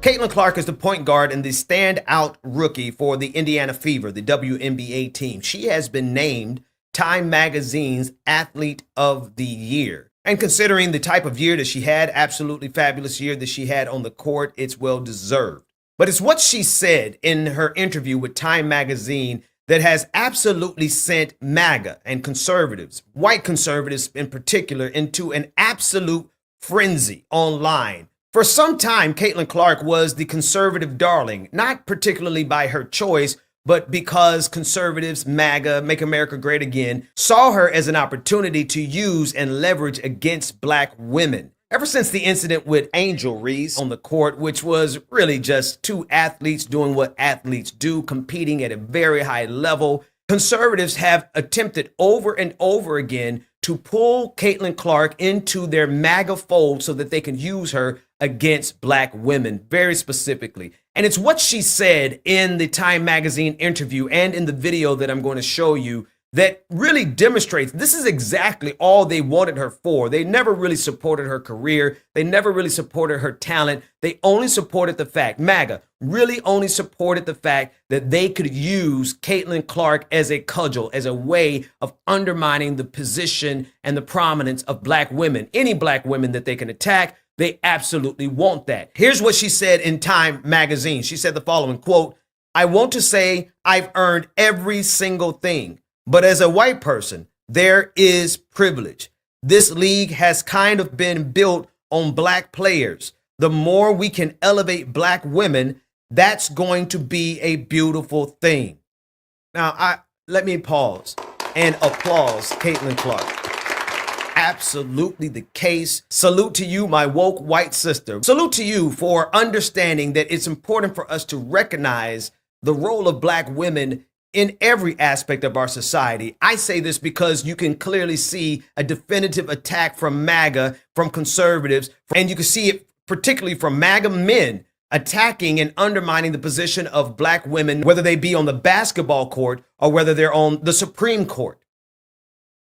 Caitlin Clark is the point guard and the standout rookie for the Indiana Fever, the WNBA team. She has been named Time Magazine's Athlete of the Year. And considering the type of year that she had, absolutely fabulous year that she had on the court, it's well deserved. But it's what she said in her interview with Time Magazine that has absolutely sent MAGA and conservatives, white conservatives in particular, into an absolute frenzy online. For some time, Caitlin Clark was the conservative darling, not particularly by her choice, but because conservatives, MAGA, Make America Great Again, saw her as an opportunity to use and leverage against black women. Ever since the incident with Angel Reese on the court, which was really just two athletes doing what athletes do, competing at a very high level, conservatives have attempted over and over again to pull Caitlin Clark into their MAGA fold so that they can use her against black women, very specifically. And it's what she said in the Time Magazine interview and in the video that I'm going to show you that really demonstrates this is exactly all they wanted her for. They never really supported her career. They never really supported her talent. They only supported the fact, MAGA really only supported the fact that they could use Caitlin Clark as a cudgel, as a way of undermining the position and the prominence of black women. Any black women that they can attack, they absolutely want that. Here's what she said in Time Magazine. She said the following, quote, "I want to say I've earned every single thing. But as a white person, there is privilege. This league has kind of been built on black players. The more we can elevate black women, that's going to be a beautiful thing." Now, let me pause and applause Caitlin Clark. Absolutely the case. Salute to you, my woke white sister. Salute to you for understanding that it's important for us to recognize the role of black women in every aspect of our society. I say this because you can clearly see a definitive attack from MAGA, from conservatives, and you can see it particularly from MAGA men attacking and undermining the position of black women, whether they be on the basketball court or whether they're on the Supreme Court.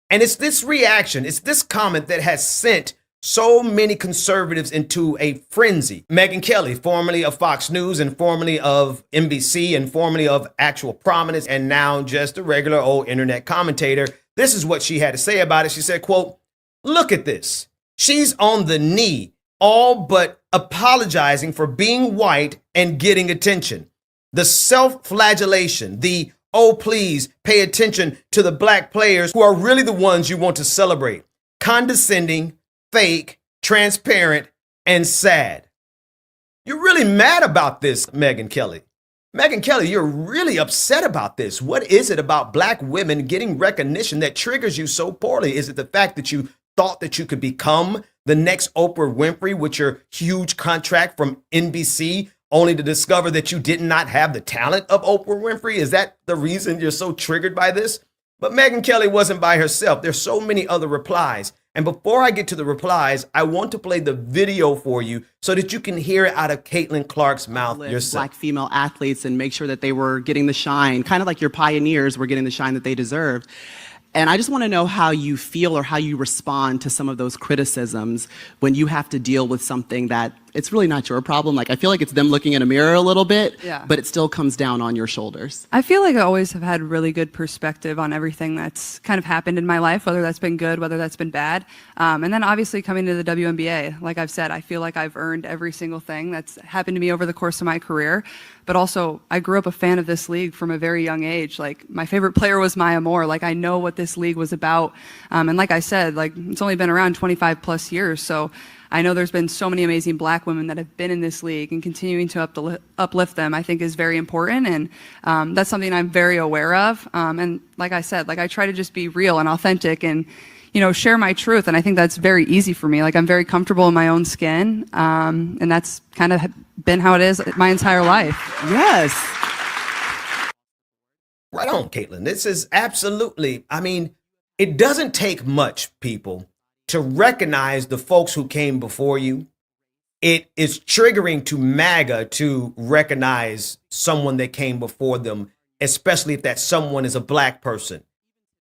And it's this reaction, it's this comment that has sent so many conservatives into a frenzy. Megyn Kelly, formerly of Fox News and formerly of NBC and formerly of actual prominence and now just a regular old internet commentator, this is what she had to say about it. She said, quote, "Look at this. She's on the knee, all but apologizing for being white and getting attention. The self-flagellation, the, oh, please pay attention to the black players who are really the ones you want to celebrate. Condescending, fake, transparent, and sad." You're really mad about this, Megyn Kelly. Megyn Kelly, you're really upset about this. What is it about black women getting recognition that triggers you so poorly? Is it the fact that you thought that you could become the next Oprah Winfrey with your huge contract from NBC, only to discover that you did not have the talent of Oprah Winfrey? Is that the reason you're so triggered by this? But Megyn Kelly wasn't by herself. There's so many other replies. And before I get to the replies, I want to play the video for you so that you can hear it out of Caitlin Clark's mouth yourself. Black female athletes and make sure that they were getting the shine, kind of like your pioneers were getting the shine that they deserved. And I just want to know how you feel or how you respond to some of those criticisms when you have to deal with something that it's really not your problem. Like, I feel like it's them looking in a mirror a little bit, Yeah. but it still comes down on your shoulders. I feel like I always have had really good perspective on everything that's kind of happened in my life, whether that's been good, whether that's been bad. And then obviously coming to the WNBA, like I've said, I feel like I've earned every single thing that's happened to me over the course of my career. But also, I grew up a fan of this league from a very young age. Like, my favorite player was Maya Moore. Like, I know what this league was about. And like I said, like, it's only been around 25 plus years. So I know there's been so many amazing black women that have been in this league, and continuing to uplift them, I think, is very important. And that's something I'm very aware of. And like I said, like, I try to just be real and authentic and, you know, share my truth. And I think that's very easy for me. Like, I'm very comfortable in my own skin. And that's kind of been how it is my entire life. Yes. Right on, Caitlin. This is absolutely, I mean, it doesn't take much, people, to recognize the folks who came before you. It is triggering to MAGA to recognize someone that came before them, especially if that someone is a black person.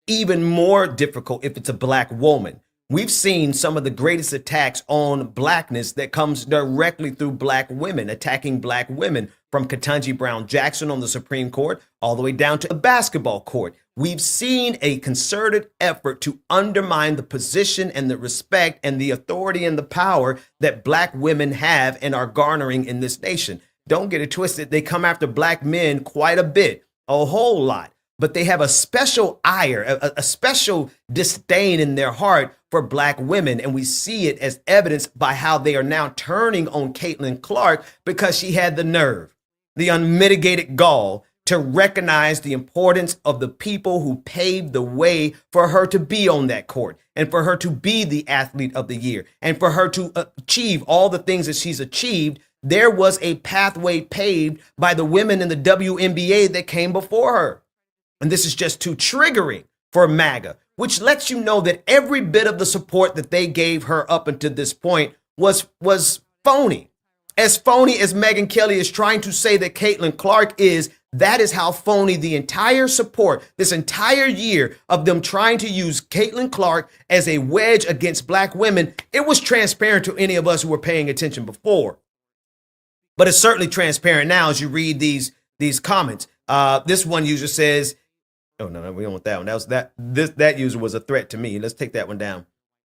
Even more difficult if it's a black woman. We've seen some of the greatest attacks on blackness that comes directly through black women, attacking black women, from Ketanji Brown Jackson on the Supreme Court all the way down to the basketball court. We've seen a concerted effort to undermine the position and the respect and the authority and the power that black women have and are garnering in this nation. Don't get it twisted. They come after black men quite a bit, a whole lot. But they have a special ire, a special disdain in their heart for black women. And we see it as evidenced by how they are now turning on Caitlin Clark, because she had the nerve, the unmitigated gall, to recognize the importance of the people who paved the way for her to be on that court, and for her to be the athlete of the year, and for her to achieve all the things that she's achieved. There was a pathway paved by the women in the WNBA that came before her. And this is just too triggering for MAGA, which lets you know that every bit of the support that they gave her up until this point was phony. As phony as Megyn Kelly is trying to say that Caitlin Clark is, that is how phony the entire support, this entire year of them trying to use Caitlin Clark as a wedge against black women, it was transparent to any of us who were paying attention before. But it's certainly transparent now as you read these comments. This one user says, oh, no, we don't want that one. That user was a threat to me. Let's take that one down.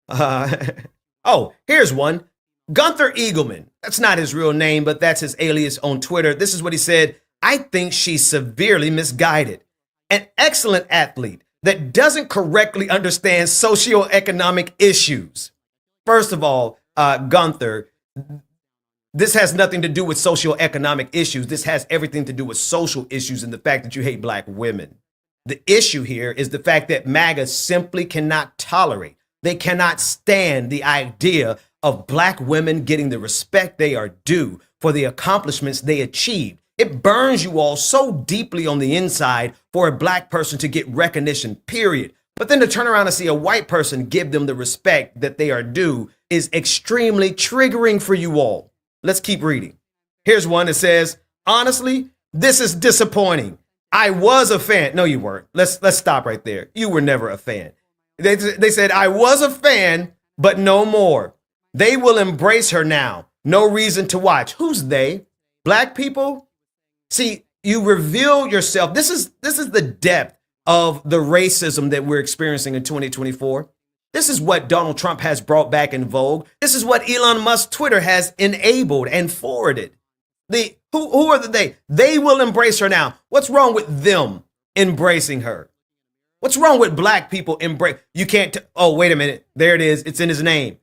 Oh, here's one. Gunther Eagleman. That's not his real name, but that's his alias on Twitter. This is what he said. I think she's severely misguided. An excellent athlete that doesn't correctly understand socioeconomic issues. First of all, Gunther, this has nothing to do with socioeconomic issues. This has everything to do with social issues and the fact that you hate black women. The issue here is the fact that MAGA simply cannot tolerate, they cannot stand the idea of black women getting the respect they are due for the accomplishments they achieved. It burns you all so deeply on the inside for a black person to get recognition, period. But then to turn around and see a white person give them the respect that they are due is extremely triggering for you all. Let's keep reading. Here's one that says, honestly, this is disappointing. I was a fan. No, you weren't. Let's stop right there. You were never a fan. They said, I was a fan, but no more. They will embrace her now. No reason to watch. Who's they? Black people? See, you reveal yourself. This is the depth of the racism that we're experiencing in 2024. This is what Donald Trump has brought back in vogue. This is what Elon Musk's Twitter has enabled and forwarded. Who are they? They will embrace her now. What's wrong with them embracing her? What's wrong with black people embrace? You can't. Oh, wait a minute. There it is. It's in his name.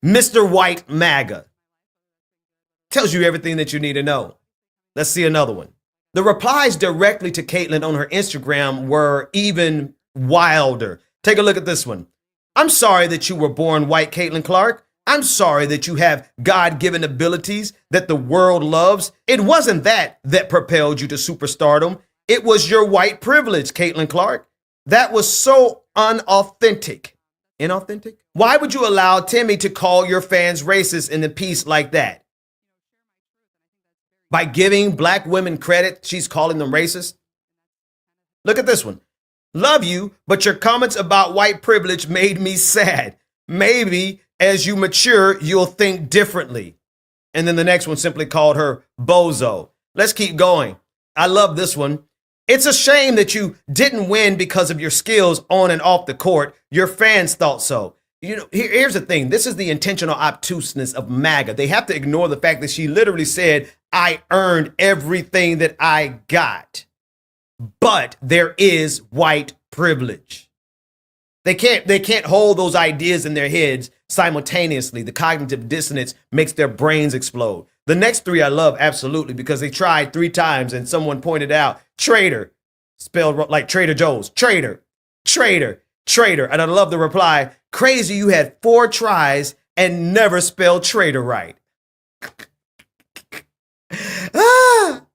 Mr. White MAGA. Tells you everything that you need to know. Let's see another one. The replies directly to Caitlin on her Instagram were even wilder. Take a look at this one. I'm sorry that you were born white, Caitlin Clark. I'm sorry that you have God-given abilities that the world loves. It wasn't that propelled you to superstardom. It was your white privilege, Caitlin Clark. That was so unauthentic. Inauthentic? Why would you allow Timmy to call your fans racist in a piece like that? By giving black women credit, she's calling them racist. Look at this one. Love you, but your comments about white privilege made me sad. Maybe as you mature, you'll think differently. And then the next one simply called her bozo. Let's keep going. I love this one. It's a shame that you didn't win because of your skills on and off the court. Your fans thought so. You know, here's the thing. This is the intentional obtuseness of MAGA. They have to ignore the fact that she literally said, I earned everything that I got. But there is white privilege. They can't hold those ideas in their heads simultaneously. The cognitive dissonance makes their brains explode. The next three I love absolutely because they tried 3 times and someone pointed out traitor, spelled like Trader Joe's, traitor, traitor, traitor. And I love the reply, crazy you had 4 tries and never spelled traitor right.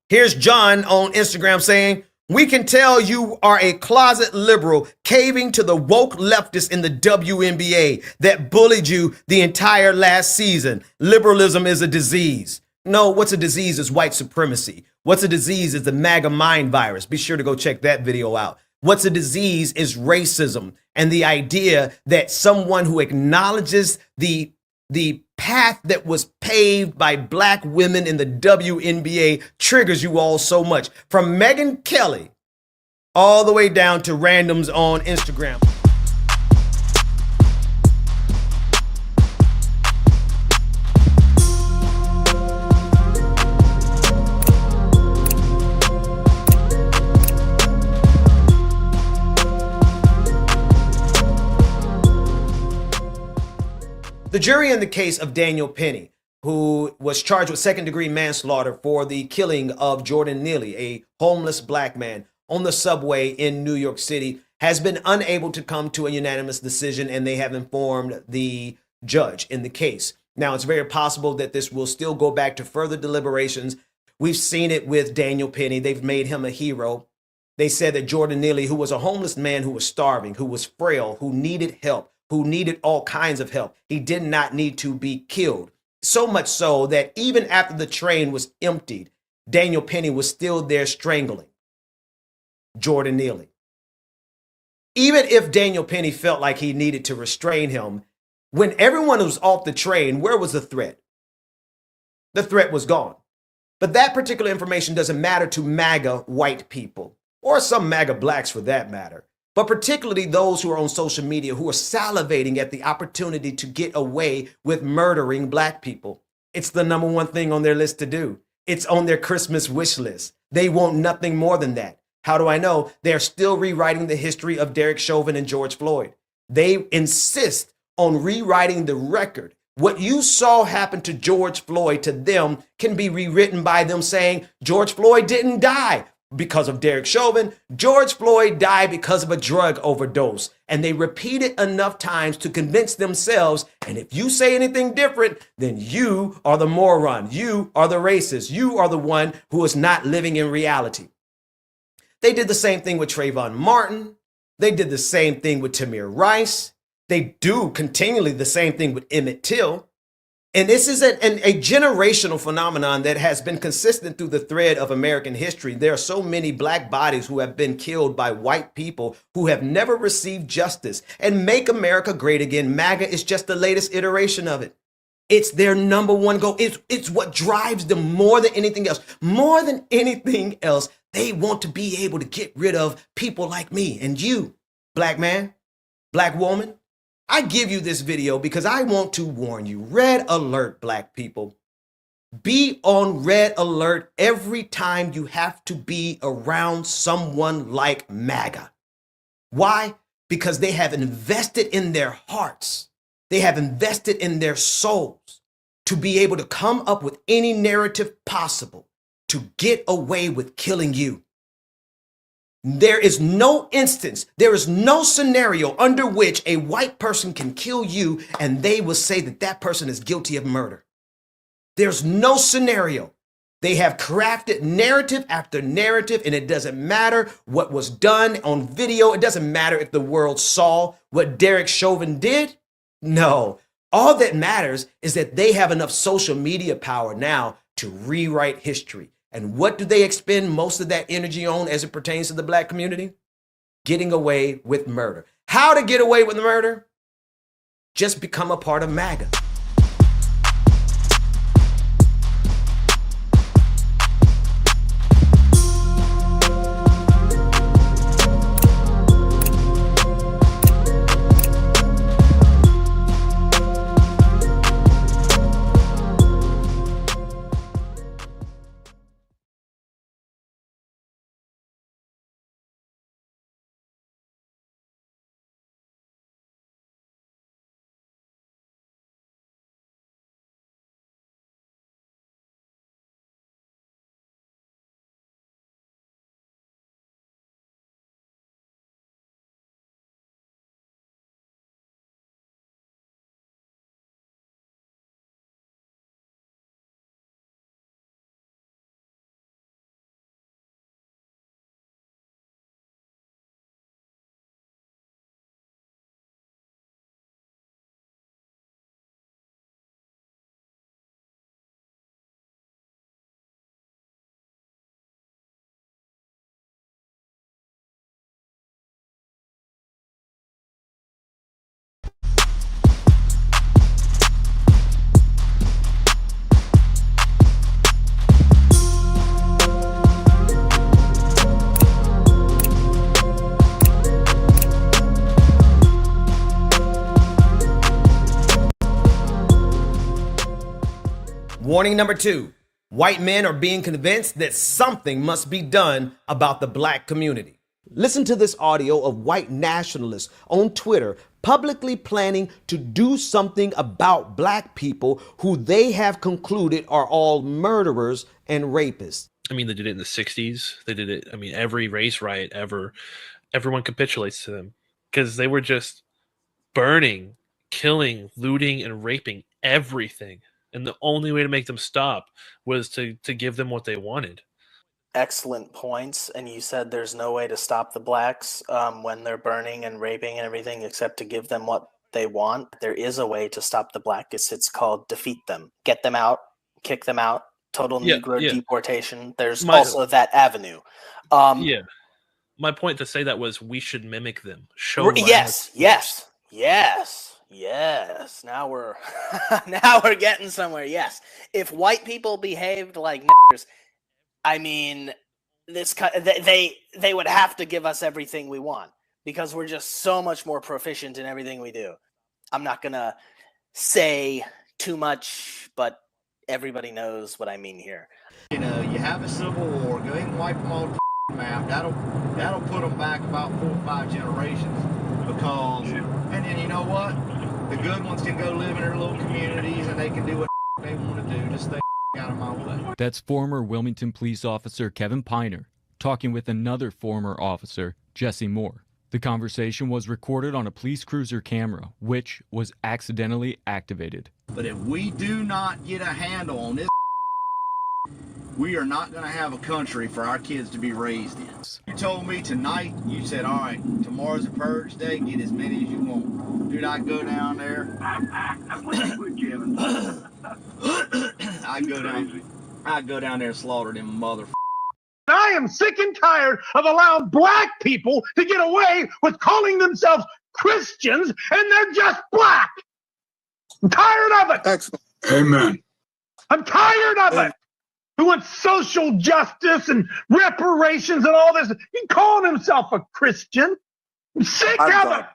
Here's John on Instagram saying, we can tell you are a closet liberal caving to the woke leftists in the WNBA that bullied you the entire last season. Liberalism is a disease. No, what's a disease is white supremacy. What's a disease is the MAGA mind virus. Be sure to go check that video out. What's a disease is racism and the idea that someone who acknowledges the path that was paved by black women in the WNBA triggers you all so much. From Megyn Kelly all the way down to randoms on Instagram. The jury in the case of Daniel Penny, who was charged with second-degree manslaughter for the killing of Jordan Neely, a homeless black man on the subway in New York City, has been unable to come to a unanimous decision, and they have informed the judge in the case. Now, it's very possible that this will still go back to further deliberations. We've seen it with Daniel Penny. They've made him a hero. They said that Jordan Neely, who was a homeless man who was starving, who was frail, who needed help, who needed all kinds of help, he did not need to be killed. So much so that even after the train was emptied, Daniel Penny was still there strangling Jordan Neely. Even if Daniel Penny felt like he needed to restrain him, when everyone was off the train, where was the threat? The threat was gone. But that particular information doesn't matter to MAGA white people, or some MAGA blacks for that matter, but particularly those who are on social media who are salivating at the opportunity to get away with murdering black people. It's the number one thing on their list to do. It's on their Christmas wish list. They want nothing more than that. How do I know? They're still rewriting the history of Derek Chauvin and George Floyd. They insist on rewriting the record. What you saw happen to George Floyd, to them, can be rewritten by them saying George Floyd didn't die because of Derek Chauvin. George Floyd died because of a drug overdose. And they repeat it enough times to convince themselves. And if you say anything different, then you are the moron. You are the racist. You are the one who is not living in reality. They did the same thing with Trayvon Martin. They did the same thing with Tamir Rice. They do continually the same thing with Emmett Till. And this is a generational phenomenon that has been consistent through the thread of American history. There are so many black bodies who have been killed by white people who have never received justice. And Make America Great Again, MAGA, is just the latest iteration of it. It's their number one goal. It's what drives them more than anything else. More than anything else, they want to be able to get rid of people like me and you, black man, black woman. I give you this video because I want to warn you. Red alert, black people. Be on red alert every time you have to be around someone like MAGA. Why? Because they have invested in their hearts. They have invested in their souls to be able to come up with any narrative possible to get away with killing you. There is no instance, there is no scenario under which a white person can kill you and they will say that that person is guilty of murder. There's no scenario. They have crafted narrative after narrative, and it doesn't matter what was done on video. It doesn't matter if the world saw what Derek Chauvin did. No, all that matters is that they have enough social media power now to rewrite history. And what do they expend most of that energy on as it pertains to the black community? Getting away with murder. How to get away with murder? Just become a part of MAGA. Warning number 2, white men are being convinced that something must be done about the black community. Listen to this audio of white nationalists on Twitter publicly planning to do something about black people who they have concluded are all murderers and rapists. I mean, they did it in the 60s. They did it. I mean, every race riot ever, everyone capitulates to them because they were just burning, killing, looting, and raping everything. And the only way to make them stop was to give them what they wanted. Excellent points. And you said there's no way to stop the blacks when they're burning and raping and everything except to give them what they want. There is a way to stop the blacks. It's called defeat them. Get them out, kick them out, total Negro deportation. There's also that avenue. My point to say that was we should mimic them. Yes. Now we're now we're getting somewhere. Yes. If white people behaved like niggers, I mean, they would have to give us everything we want because we're just so much more proficient in everything we do. I'm not gonna say too much, but everybody knows what I mean here. You know, you have a civil war, go ahead and wipe them off the map. That'll put them back about 4 or 5 generations because, and then you know what? The good ones can go live in their little communities and they can do what they want to do. Just stay out of my way. That's former Wilmington police officer Kevin Piner talking with another former officer, Jesse Moore. The conversation was recorded on a police cruiser camera, which was accidentally activated. But if we do not get a handle on this, we are not going to have a country for our kids to be raised in. You told me tonight, you said, all right, tomorrow's a purge day, get as many as you want. Dude, I go down there. I go down there and slaughter them motherfuckers. I am sick and tired of allowing black people to get away with calling themselves Christians and they're just black. I'm tired of it. Excellent. Amen. I'm tired of it. Who wants social justice and reparations and all this? He calling himself a Christian. I'm sick of it.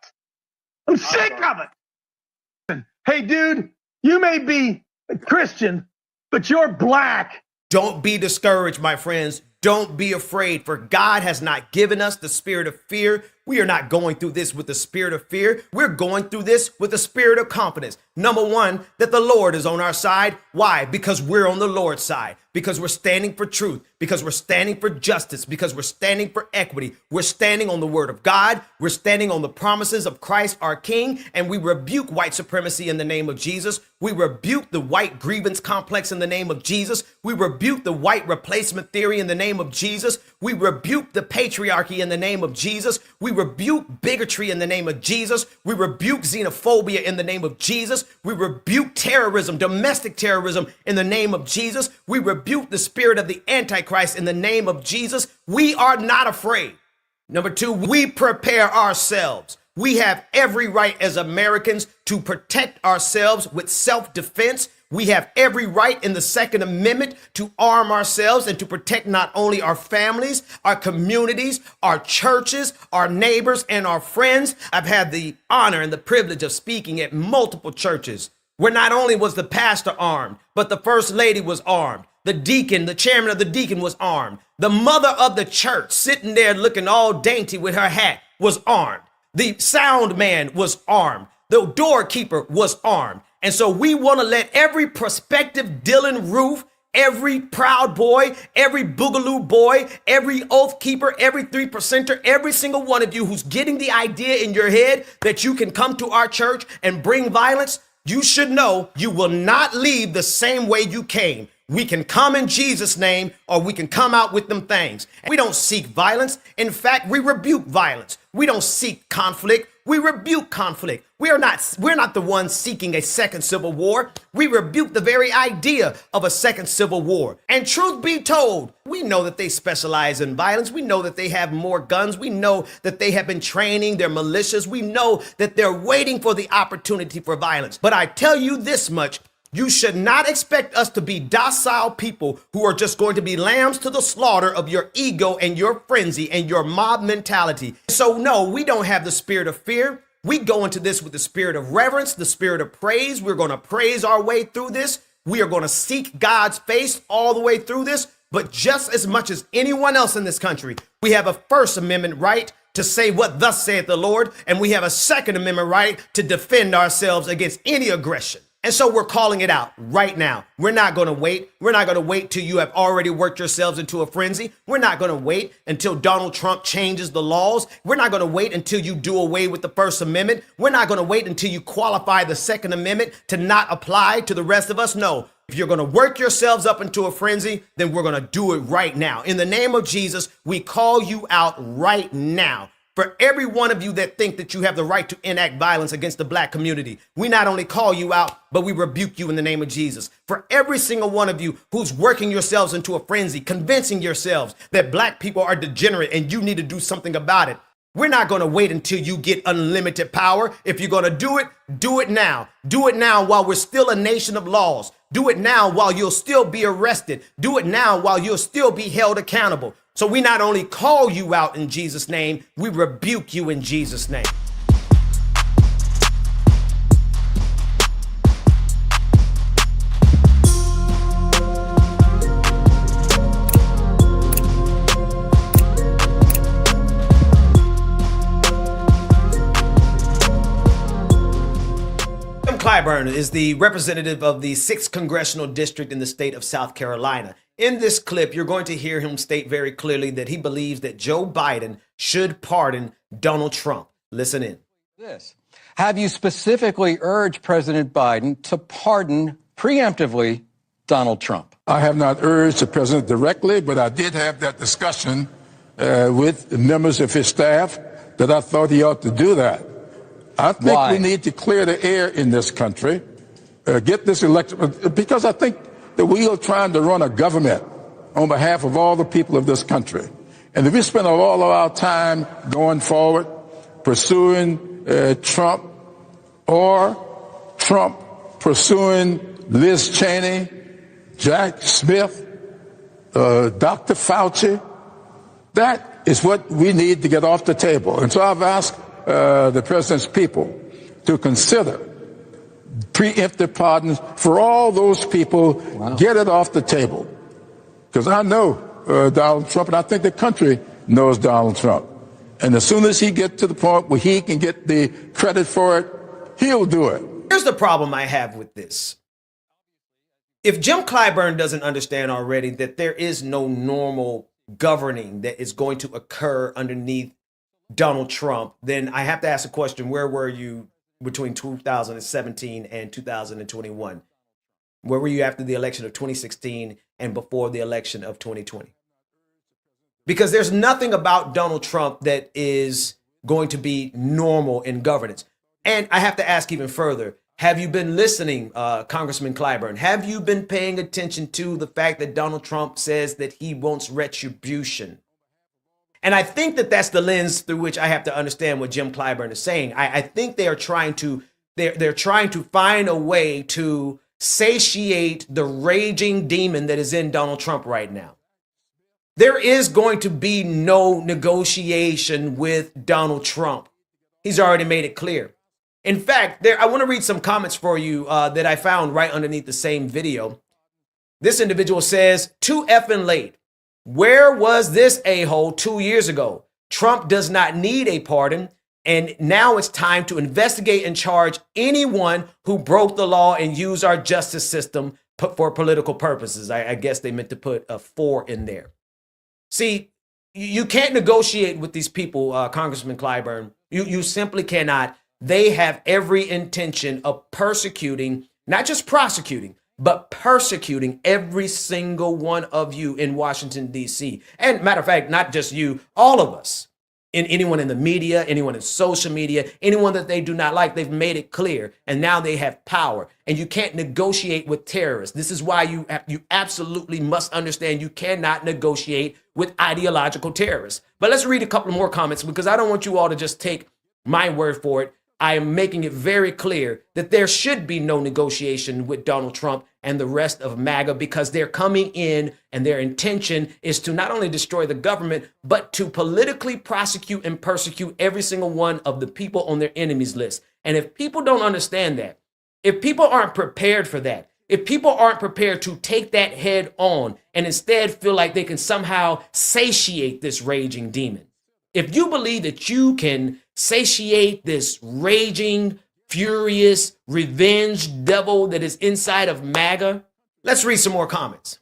I'm sick of it. Hey, dude, you may be a Christian, but you're black. Don't be discouraged, my friends. Don't be afraid, for God has not given us the spirit of fear. We are not going through this with the spirit of fear. We're going through this with the spirit of confidence. Number one, that the Lord is on our side. Why? Because we're on the Lord's side. Because we're standing for truth. Because we're standing for justice. Because we're standing for equity. We're standing on the word of God. We're standing on the promises of Christ our King. And we rebuke white supremacy in the name of Jesus. We rebuke the white grievance complex in the name of Jesus. We rebuke the white replacement theory in the name of Jesus. We rebuke the patriarchy in the name of Jesus. We rebuke bigotry in the name of Jesus. We rebuke xenophobia in the name of Jesus. We rebuke terrorism, domestic terrorism in the name of Jesus. We rebuke the spirit of the Antichrist in the name of Jesus. We are not afraid. Number two, we prepare ourselves. We have every right as Americans to protect ourselves with self-defense. We have every right in the Second Amendment to arm ourselves and to protect not only our families, our communities, our churches, our neighbors, and our friends. I've had the honor and the privilege of speaking at multiple churches where not only was the pastor armed, but the first lady was armed. The deacon, the chairman of the deacon was armed. The mother of the church sitting there looking all dainty with her hat was armed. The sound man was armed. The doorkeeper was armed. And so we want to let every prospective Dylan Roof, every Proud Boy, every Boogaloo Boy, every Oath Keeper, every 3%er, every single one of you who's getting the idea in your head that you can come to our church and bring violence, you should know you will not leave the same way you came. We can come in Jesus' name, or we can come out with them things. We don't seek violence. In fact, we rebuke violence. We don't seek conflict. We rebuke conflict. We're not the ones seeking a second civil war. We rebuke the very idea of a second civil war. And truth be told, we know that they specialize in violence. We know that they have more guns. We know that they have been training their militias. We know that they're waiting for the opportunity for violence. But I tell you this much, you should not expect us to be docile people who are just going to be lambs to the slaughter of your ego and your frenzy and your mob mentality. So no, we don't have the spirit of fear. We go into this with the spirit of reverence, the spirit of praise. We're going to praise our way through this. We are going to seek God's face all the way through this. But just as much as anyone else in this country, we have a First Amendment right to say what thus saith the Lord, and we have a Second Amendment right to defend ourselves against any aggression. And so we're calling it out right now. We're not going to wait. We're not going to wait till you have already worked yourselves into a frenzy. We're not going to wait until Donald Trump changes the laws. We're not going to wait until you do away with the First Amendment. We're not going to wait until you qualify the Second Amendment to not apply to the rest of us. No. If you're going to work yourselves up into a frenzy, then we're going to do it right now. In the name of Jesus, we call you out right now. For every one of you that think that you have the right to enact violence against the black community, we not only call you out, but we rebuke you in the name of Jesus. For every single one of you who's working yourselves into a frenzy, convincing yourselves that black people are degenerate and you need to do something about it, we're not going to wait until you get unlimited power. If you're going to do it now. Do it now while we're still a nation of laws. Do it now while you'll still be arrested. Do it now while you'll still be held accountable. So we not only call you out in Jesus' name, we rebuke you in Jesus' name. Jim Clyburn is the representative of the 6th Congressional District in the state of South Carolina. In this clip, you're going to hear him state very clearly that he believes that Joe Biden should pardon Donald Trump. Listen in. Have you specifically urged President Biden to pardon preemptively Donald Trump? I have not urged the president directly, but I did have that discussion with members of his staff that I thought he ought to do that. I think we need to clear the air in this country, get this election, because I think that we are trying to run a government on behalf of all the people of this country. And if we spend all of our time going forward pursuing Trump or Trump pursuing Liz Cheney, Jack Smith, Dr. Fauci, that is what we need to get off the table. And so I've asked the president's people to consider preemptive pardons for all those people. Wow. Get it off the table. Because I know Donald Trump, and I think the country knows Donald Trump. And as soon as he gets to the point where he can get the credit for it, he'll do it. Here's the problem I have with this. If Jim Clyburn doesn't understand already that there is no normal governing that is going to occur underneath Donald Trump, then I have to ask the question, where were you between 2017 and 2021? Where were you after the election of 2016 and before the election of 2020? Because there's nothing about Donald Trump that is going to be normal in governance. And I have to ask even further, have you been listening, Congressman Clyburn? Have you been paying attention to the fact that Donald Trump says that he wants retribution? And I think that that's the lens through which I have to understand what Jim Clyburn is saying. I think they are trying to, they're trying to find a way to satiate the raging demon that is in Donald Trump right now. There is going to be no negotiation with Donald Trump. He's already made it clear. In fact, I want to read some comments for you that I found right underneath the same video. This individual says, too effing late. Where was this a-hole 2 years ago? Trump does not need a pardon, and now it's time to investigate and charge anyone who broke the law and used our justice system for political purposes. I guess they meant to put a 4 in there. See, you can't negotiate with these people, Congressman Clyburn. You simply cannot. They have every intention of persecuting, not just prosecuting, but persecuting every single one of you in Washington, D.C. And matter of fact, not just you, all of us. Anyone in the media, anyone in social media, anyone that they do not like, they've made it clear. And now they have power. And you can't negotiate with terrorists. This is why you absolutely must understand you cannot negotiate with ideological terrorists. But let's read a couple more comments, because I don't want you all to just take my word for it. I am making it very clear that there should be no negotiation with Donald Trump and the rest of MAGA, because they're coming in and their intention is to not only destroy the government, but to politically prosecute and persecute every single one of the people on their enemies list. And if people don't understand that, if people aren't prepared for that, if people aren't prepared to take that head on and instead feel like they can somehow satiate this raging demon, if you believe that you can satiate this raging, furious, revenge devil that is inside of MAGA, let's read some more comments.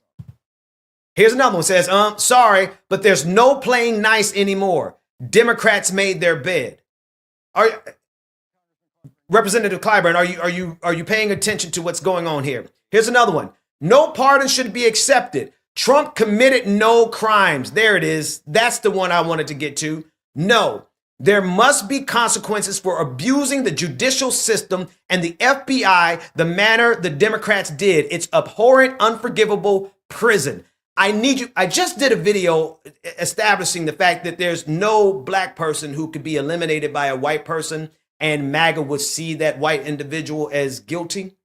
Here's another one. Says, sorry, but there's no playing nice anymore. Democrats made their bed. Representative Clyburn, are you paying attention to what's going on here? Here's another one. No pardon should be accepted. Trump committed no crimes. There it is. That's the one I wanted to get to. No, there must be consequences for abusing the judicial system and the FBI the manner the Democrats did. It's abhorrent, unforgivable prison. I need you. I just did a video establishing the fact that there's no black person who could be eliminated by a white person and MAGA would see that white individual as guilty.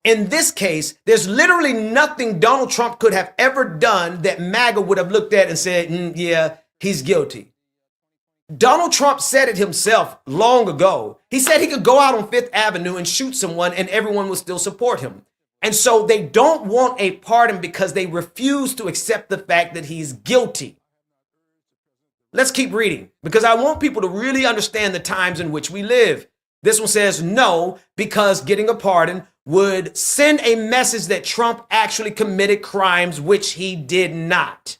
In this case, there's literally nothing Donald Trump could have ever done that MAGA would have looked at and said, yeah, he's guilty. Donald Trump said it himself long ago. He said he could go out on Fifth Avenue and shoot someone and everyone will still support him. And so they don't want a pardon because they refuse to accept the fact that he's guilty. Let's keep reading because I want people to really understand the times in which we live. This one says no, because getting a pardon would send a message that Trump actually committed crimes, which he did not.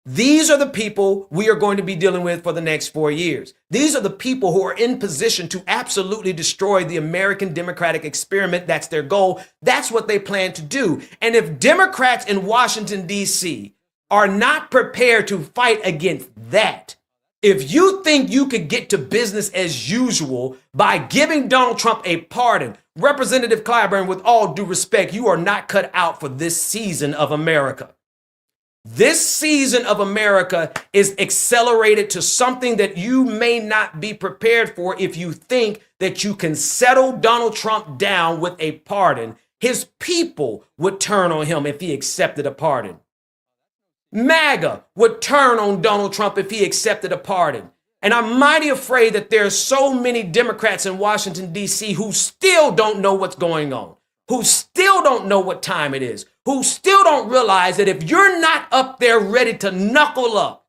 These are the people we are going to be dealing with for the next 4 years. These are the people who are in position to absolutely destroy the American democratic experiment. That's their goal. That's what they plan to do. And if Democrats in Washington, D.C. are not prepared to fight against that, if you think you could get to business as usual by giving Donald Trump a pardon, Representative Clyburn, with all due respect, you are not cut out for this season of America. This season of America is accelerated to something that you may not be prepared for if you think that you can settle Donald Trump down with a pardon. His people would turn on him if he accepted a pardon. MAGA would turn on Donald Trump if he accepted a pardon. And I'm mighty afraid that there are so many Democrats in Washington, D.C. who still don't know what's going on, who still don't know what time it is, who still don't realize that if you're not up there ready to knuckle up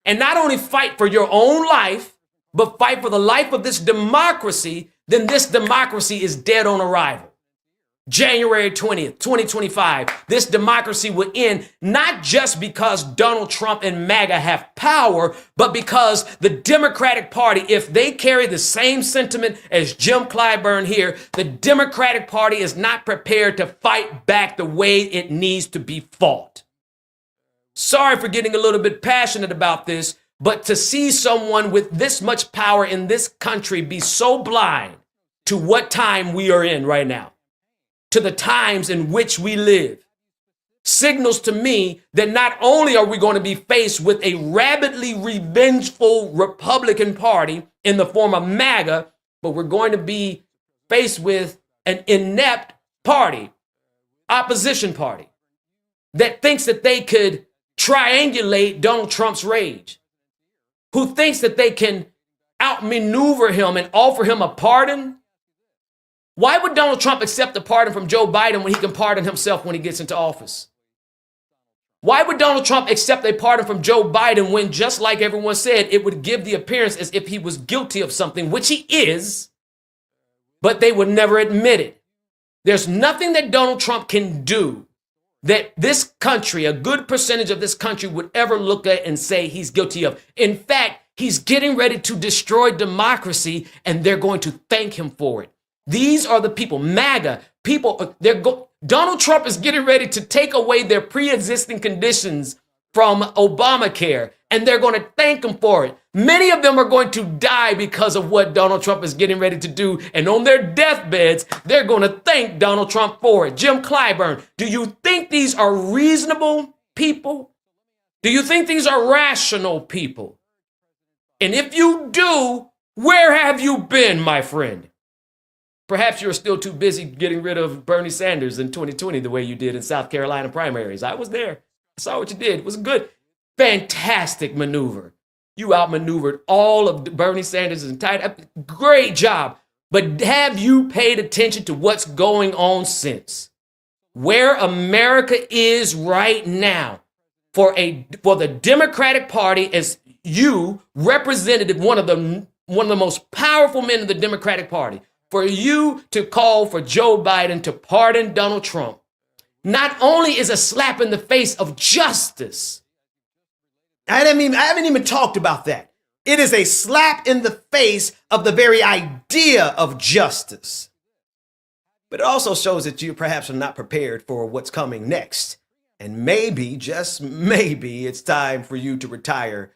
and not only fight for your own life, but fight for the life of this democracy, then this democracy is dead on arrival. January 20th, 2025, this democracy will end not just because Donald Trump and MAGA have power, but because the Democratic Party, if they carry the same sentiment as Jim Clyburn here, the Democratic Party is not prepared to fight back the way it needs to be fought. Sorry for getting a little bit passionate about this, but to see someone with this much power in this country be so blind to what time we are in right now, to the times in which we live, signals to me that not only are we going to be faced with a rabidly revengeful Republican Party in the form of MAGA, but we're going to be faced with an inept party, opposition party, that thinks that they could triangulate Donald Trump's rage, who thinks that they can outmaneuver him and offer him a pardon. Why would Donald Trump accept a pardon from Joe Biden when he can pardon himself when he gets into office? Why would Donald Trump accept a pardon from Joe Biden when, just like everyone said, it would give the appearance as if he was guilty of something, which he is, but they would never admit it? There's nothing that Donald Trump can do that this country, a good percentage of this country, would ever look at and say he's guilty of. In fact, he's getting ready to destroy democracy, and they're going to thank him for it. These are the people, MAGA, people, Donald Trump is getting ready to take away their pre-existing conditions from Obamacare, and they're going to thank him for it. Many of them are going to die because of what Donald Trump is getting ready to do, and on their deathbeds, they're going to thank Donald Trump for it. Jim Clyburn, do you think these are reasonable people? Do you think these are rational people? And if you do, where have you been, my friend? Perhaps you're still too busy getting rid of Bernie Sanders in 2020 the way you did in South Carolina primaries. I was there. I saw what you did. It was a good, fantastic maneuver. You outmaneuvered all of Bernie Sanders' entire, great job. But have you paid attention to what's going on since? Where America is right now for the Democratic Party, as you representative, one of the most powerful men of the Democratic Party, for you to call for Joe Biden to pardon Donald Trump, not only is a slap in the face of justice. I haven't even talked about that. It is a slap in the face of the very idea of justice. But it also shows that you perhaps are not prepared for what's coming next. And maybe, just maybe, it's time for you to retire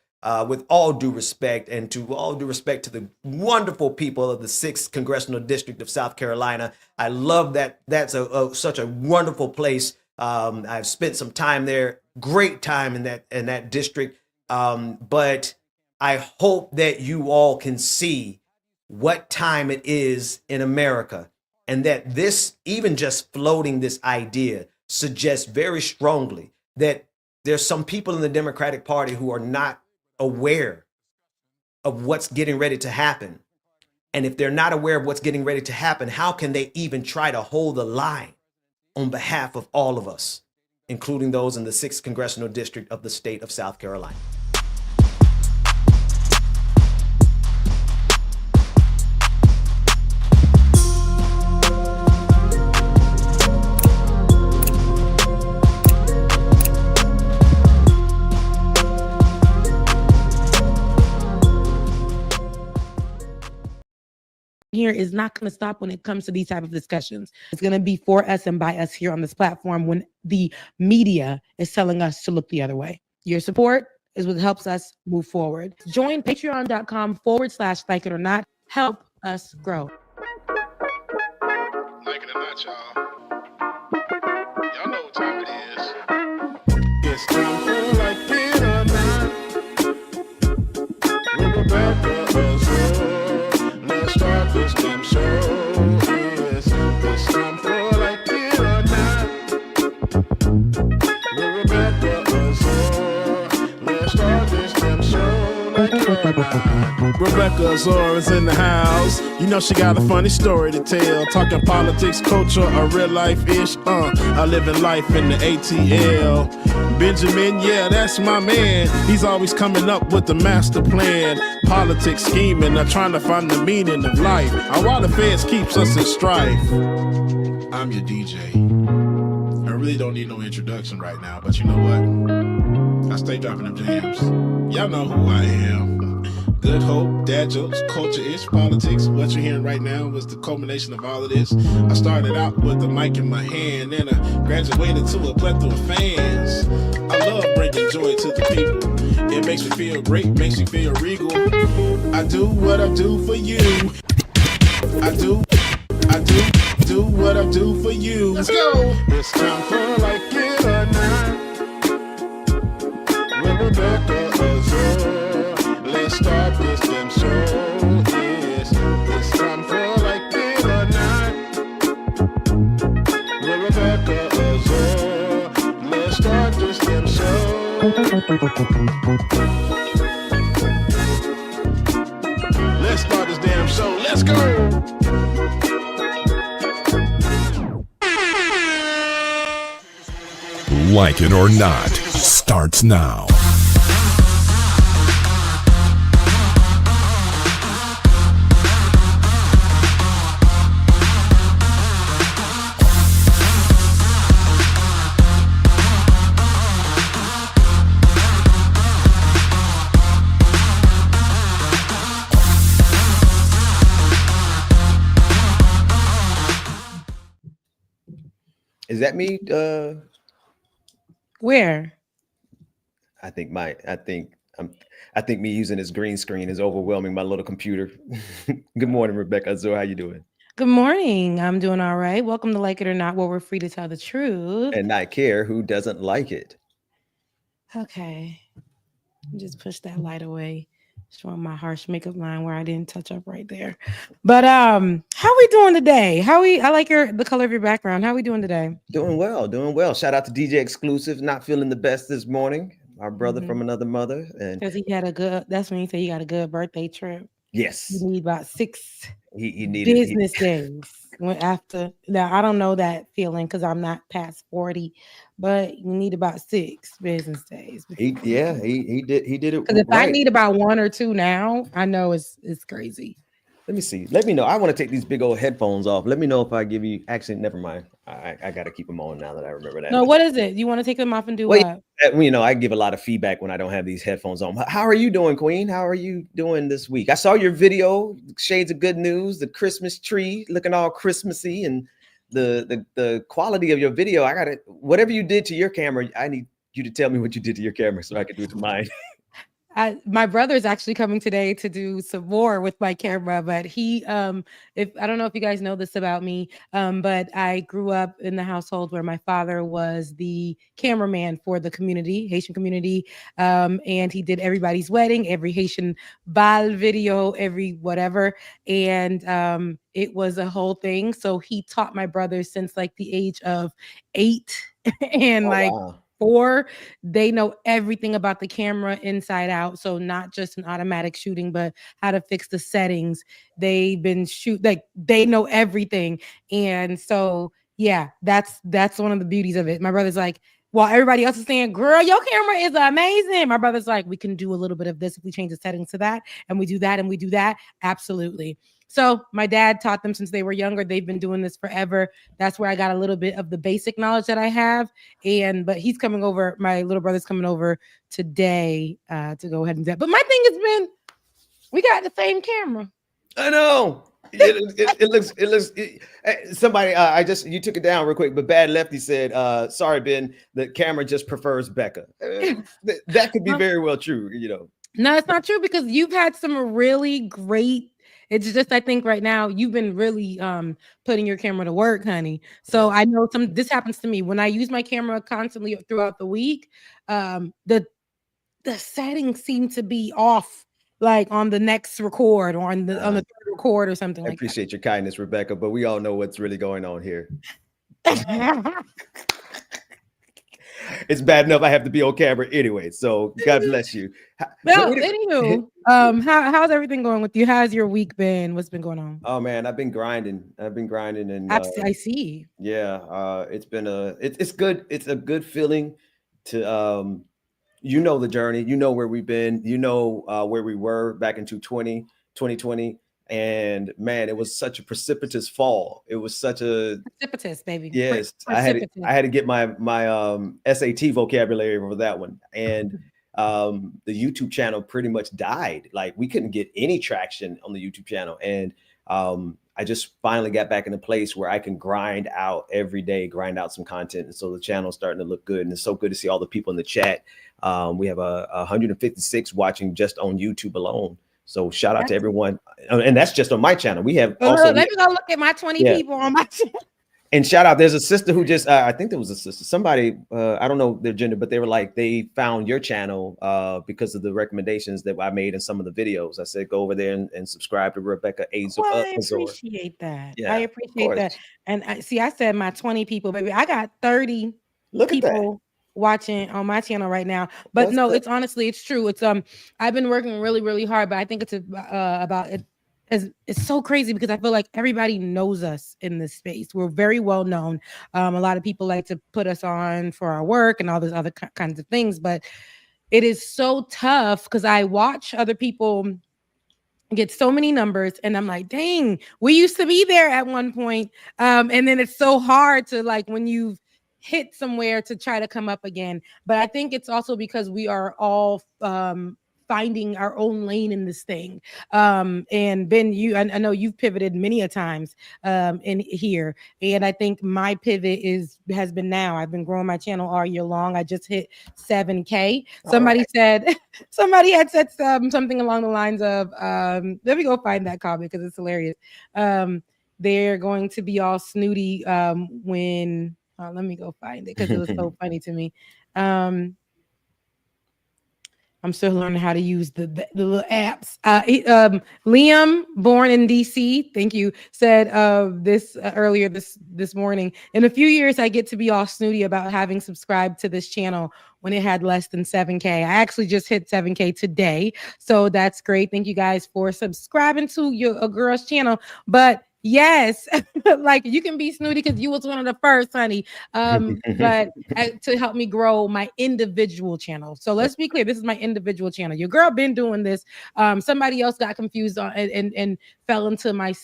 with all due respect, and to all due respect to the wonderful people of the 6th Congressional District of South Carolina. I love that. That's such a wonderful place. I've spent some time there, great time in that district. But I hope that you all can see what time it is in America, and that this, even just floating this idea, suggests very strongly that there's some people in the Democratic Party who are not aware of what's getting ready to happen. And if they're not aware of what's getting ready to happen, how can they even try to hold the line on behalf of all of us, including those in the 6th Congressional District of the state of South Carolina? Here is not going to stop when it comes to these type of discussions. It's going to be for us and by us here on this platform when the media is telling us to look the other way. Your support is what helps us move forward. Join patreon.com/like it or not. Help us grow. Like it or not, y'all. Y'all know what time it is. It's time for like it or not. We're about to let's start this damn show. Yes, it's time for like it or not. We're about to let's start this damn show like it or not. Rebecca Azor is in the house. You know she got a funny story to tell. Talking politics, culture, or real life-ish. I live in life in the ATL. Benjamin, yeah, that's my man. He's always coming up with the master plan. Politics scheming, or trying to find the meaning of life. Or why the feds keeps us in strife. I'm your DJ. I really don't need no introduction right now, but you know what? I stay dropping them jams. Y'all know who I am. Good hope, dad jokes, culture-ish, politics. What you're hearing right now was the culmination of all of this. I started out with the mic in my hand, and I graduated to a plethora of fans. I love bringing joy to the people. It makes me feel great, makes me feel regal. I do what I do for you. I do what I do for you. Let's go. It's time for like it or not. With Rebecca Azor. Let's start this damn show. Yes, it's time for like it or not. With Rebecca Azor. Let's start this damn show. Let's start this damn show. Let's go. Like it or not starts now. Is that me? Where? I think me using this green screen is overwhelming my little computer. Good morning, Rebecca Azor. How you doing? Good morning. I'm doing all right. Welcome to Like It or Not, where we're free to tell the truth. And not care who doesn't like it. Okay. Just push that light away. Showing my harsh makeup line where I didn't touch up right there. But how we doing today? I like the color of your background. How we doing today? Doing well. Shout out to DJ Exclusive. Not feeling the best this morning. Our brother from another mother. And because he had that's when he said he got a good birthday trip. Yes. You need about 6 He needed business days. After now, I don't know that feeling because I'm not past 40, but you need about 6 business days. he did it Because if I right. need about 1 or 2 now, I know it's crazy. Let me see. Let me know. I want to take these big old headphones off. Let me know if I give you. Actually, never mind. I got to keep them on now that I remember that. No, what is it? You want to take them off and do Well, what? you know, I give a lot of feedback when I don't have these headphones on. How are you doing, Queen? How are you doing this week? I saw your video, Shades of Good News, the Christmas tree looking all Christmassy, and the quality of your video. I got to whatever you did to your camera. I need you to tell me what you did to your camera so I can do it to mine. My brother's actually coming today to do some more with my camera, but he if I don't know if you guys know this about me, but I grew up in the household where my father was the cameraman for the community, Haitian community, and he did everybody's wedding, every Haitian bal video, every whatever, and it was a whole thing. So he taught my brother since like the age of 8 and Wow. 4. They know everything about the camera inside out. So not just an automatic shooting, but how to fix the settings. They've been they know everything. And so yeah, that's one of the beauties of it. My brother's like, while everybody else is saying, girl, your camera is amazing. My brother's like, we can do a little bit of this if we change the settings to that, and we do that, and we do that. Absolutely. So my dad taught them since they were younger. They've been doing this forever. That's where I got a little bit of the basic knowledge that I have. But he's coming over. My little brother's coming over today to go ahead and do that. But my thing has been, we got the same camera. I know. It looks. Somebody, you took it down real quick, but Bad Lefty said, "Sorry, Ben, the camera just prefers Becca." That could be very well true, you know. No, it's not true because you've had some really great. It's just I think right now you've been really putting your camera to work, honey. So I know this happens to me when I use my camera constantly throughout the week. The settings seem to be off, like on the next record or on the third record or something I like that. appreciate your kindness, Rebecca, but we all know what's really going on here. It's bad enough I have to be on camera anyway, so God bless you. Well, anywho, how's everything going with you? How's your week been? What's been going on? Oh man, I've been grinding, and I see. Yeah, it's been it's good. It's a good feeling to you know the journey, you know where we've been, you know where we were back in 2020. And man, it was such a precipitous fall. It was such a precipitous, baby. Yes, I had to get my SAT vocabulary for that one. And the YouTube channel pretty much died. Like we couldn't get any traction on the YouTube channel. And I just finally got back in a place where I can grind out every day, grind out some content. And so the channel's starting to look good. And it's so good to see all the people in the chat. We have 156 watching just on YouTube alone. So shout out to everyone. And that's just on my channel. We have also. Let me go look at my 20 people on my channel. And shout out, there's a sister who just, I think there was a sister, somebody, I don't know their gender, but they were like, they found your channel because of the recommendations that I made in some of the videos. I said, go over there and subscribe to Rebecca Azor. Well, I appreciate that. Yeah, I appreciate that. And I said my 20 people, baby. I got 30 people watching on my channel right now. But no, it's honestly, it's true. It's I've been working really, really hard, but I think it's about it. It's so crazy because I feel like everybody knows us in this space. We're very well known. A lot of people like to put us on for our work and all those other kinds of things, but it is so tough because I watch other people get so many numbers and I'm like, dang, we used to be there at one point. And then it's so hard to like when you've hit somewhere to try to come up again. But I think it's also because we are all finding our own lane in this thing. And Ben, I know you've pivoted many a times in here. And I think my pivot has been now. I've been growing my channel all year long. I just hit 7K. Somebody had said something along the lines of, let me go find that comment because it's hilarious. They're going to be all snooty when, let me go find it because it was so funny to me. I'm still learning how to use the little apps. Liam, born in DC, thank you, said this earlier this morning. In a few years, I get to be all snooty about having subscribed to this channel when it had less than 7K. I actually just hit 7K today, so that's great. Thank you guys for subscribing to a girl's channel. But yes, like you can be snooty because you was one of the first, honey. But to help me grow my individual channel. So let's be clear, this is my individual channel. Your girl been doing this. Somebody else got confused on and fell into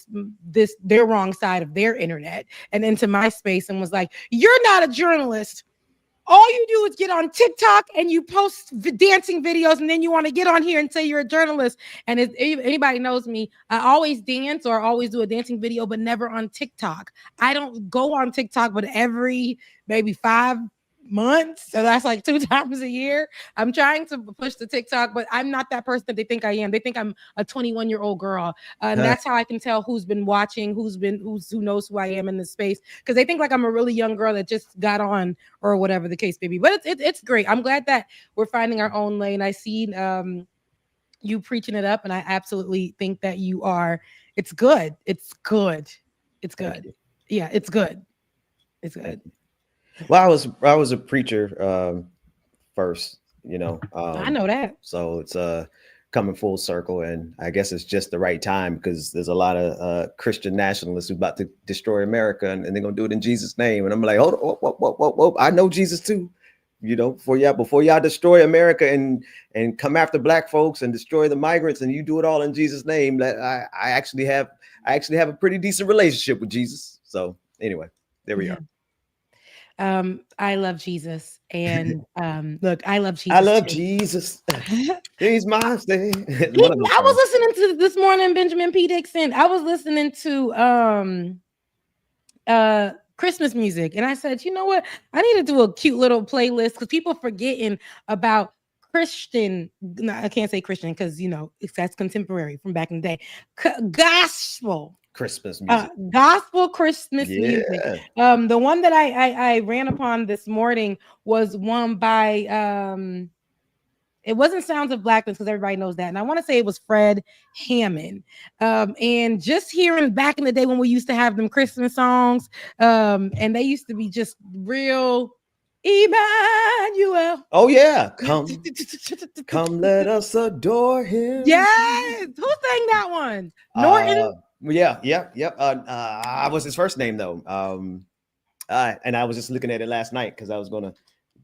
their wrong side of their internet and into my space and was like, "You're not a journalist. All you do is get on TikTok and you post dancing videos, and then you want to get on here and say you're a journalist." And if anybody knows me, I always dance or always do a dancing video, but never on TikTok. I don't go on TikTok, but every maybe 5 months. So that's like 2 times a year. I'm trying to push the TikTok, but I'm not that person that they think I am. They think I'm a 21-year-old girl. And that's how I can tell who's been watching, who knows who I am in this space. Because they think like I'm a really young girl that just got on or whatever the case may be. But it's great. I'm glad that we're finding our own lane. I see you preaching it up, and I absolutely think that you are. It's good. It's good. It's good. Yeah, it's good. It's good. Well, I was a preacher first, I know that. So it's coming full circle, and I guess it's just the right time because there's a lot of Christian nationalists who about to destroy America, and they're gonna do it in Jesus' name. And I'm like, hold on, whoa. I know Jesus too, before y'all destroy America and come after black folks and destroy the migrants, and you do it all in Jesus' name. That I actually have a pretty decent relationship with Jesus. So anyway, there we are. I love Jesus, and look, I love Jesus. I love Jesus. He's my thing. I was listening to this morning, Benjamin P. Dixon. I was listening to Christmas music, and I said, you know what? I need to do a cute little playlist because people forgetting about Christian. No, I can't say Christian because that's contemporary from back in the day. Gospel. Christmas music. Gospel Christmas music. The one that I ran upon this morning was one by it wasn't Sounds of Blackness because everybody knows that, and I want to say it was Fred Hammond. And just hearing back in the day when we used to have them Christmas songs, and they used to be just real. Emmanuel. Oh yeah, come, let us adore him. Yes, who sang that one? Norton. Yeah. I was his first name though. And I was just looking at it last night because I was gonna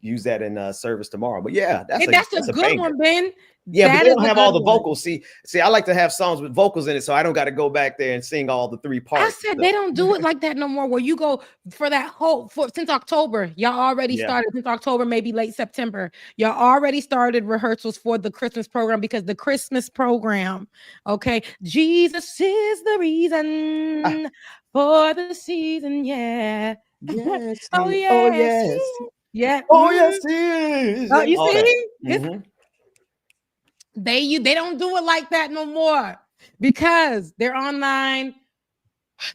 use that in service tomorrow. But yeah, that's a good banger. one, Ben. Yeah, but they don't have all the vocals. See, I like to have songs with vocals in it, so I don't got to go back there and sing all the 3 parts. I said they don't do it like that no more. Where you go for that since October, y'all already started since October, maybe late September. Y'all already started rehearsals for the Christmas program because the Christmas program, okay, Jesus is the reason for the season. Yeah. Yes. Oh yes. Oh yes. Yeah. Oh yes. Yes. Oh, you see? Mm-hmm. They don't do it like that no more because they're online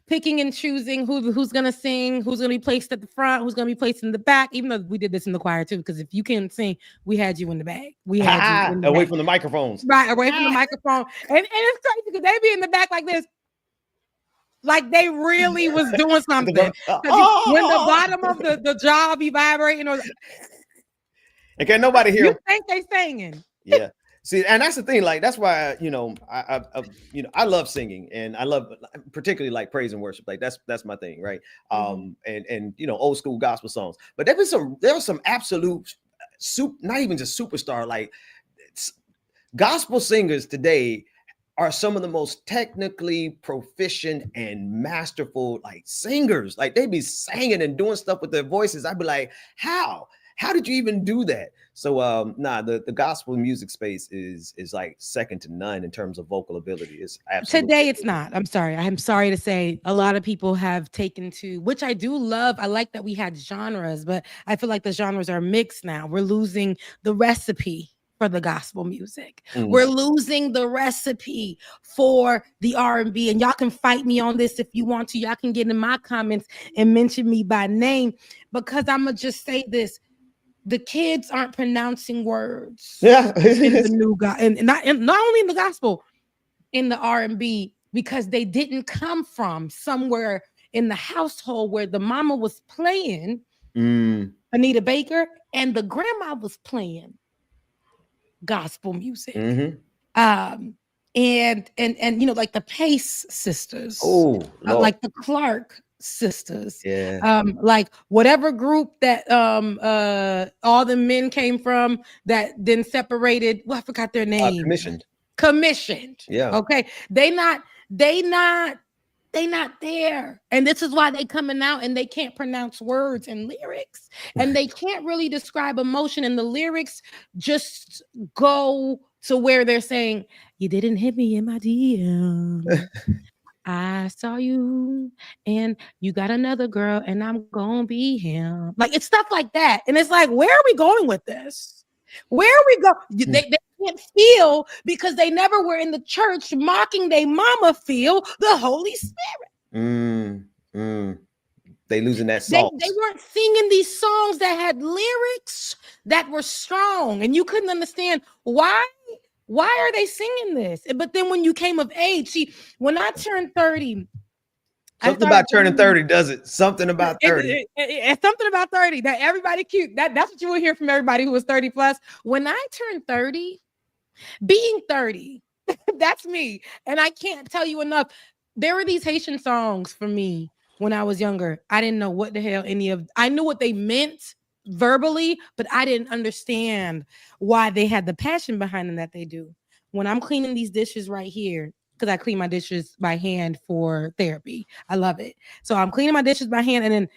picking and choosing who's gonna sing, who's gonna be placed at the front, who's gonna be placed in the back. Even though we did this in the choir too, because if you can't sing, we had you in the back. We had you in the away back. from the microphones. Right, away from the microphone. And it's crazy because they be in the back like this. Like they really was doing something. When the bottom of the jaw be vibrating, and can nobody hear? You think they singing? Yeah. See, and that's the thing. Like that's why I love singing, and I love particularly like praise and worship. Like that's my thing, right? And old school gospel songs. But there was some absolute not even just superstar like gospel singers today are some of the most technically proficient and masterful like singers. Like they be singing and doing stuff with their voices. I'd be like, how did you even do that? So the gospel music space is like second to none in terms of vocal ability. It's absolutely today it's not. I'm sorry to say a lot of people have taken to, which I do love. I like that we had genres, but I feel like the genres are mixed now. We're losing the recipe for the gospel music. We're losing the recipe for the R&B, and y'all can fight me on this if you want to. Y'all can get in my comments and mention me by name, because I'm gonna just say this. the kids aren't pronouncing words. Yeah. In the new God, and not only in the gospel, in the R&B, because they didn't come from somewhere in the household where the mama was playing Anita Baker and the grandma was playing gospel music. And you know, like the Pace sisters, like the Clark sisters, like whatever group that all the men came from that then separated. Well, I forgot their name. Commissioned. Yeah. Okay. They not there. And this is why they coming out and they can't pronounce words and lyrics. And they can't really describe emotion. And the lyrics just go to where they're saying, you didn't hit me in my DM. I saw you and you got another girl and I'm gonna be him. Like it's stuff like that. And it's like, where are we going with this? Where are we go? They can't feel because they never were in the church mocking their mama feel the Holy Spirit. They losing that salt. They weren't singing these songs that had lyrics that were strong, and you couldn't understand why are they singing this? But then when you came of age, see, when I turned 30, something about turning 30 does it. Something about 30. It's something about 30 that everybody cute. That's what you will hear from everybody who was 30 plus. When I turned 30, being 30, that's me. And I can't tell you enough. There were these Haitian songs for me when I was younger. I didn't know what the hell I knew what they meant verbally, but I didn't understand why they had the passion behind them that they do. When I'm cleaning these dishes right here, because I clean my dishes by hand for therapy. I love it. So I'm cleaning my dishes by hand, and then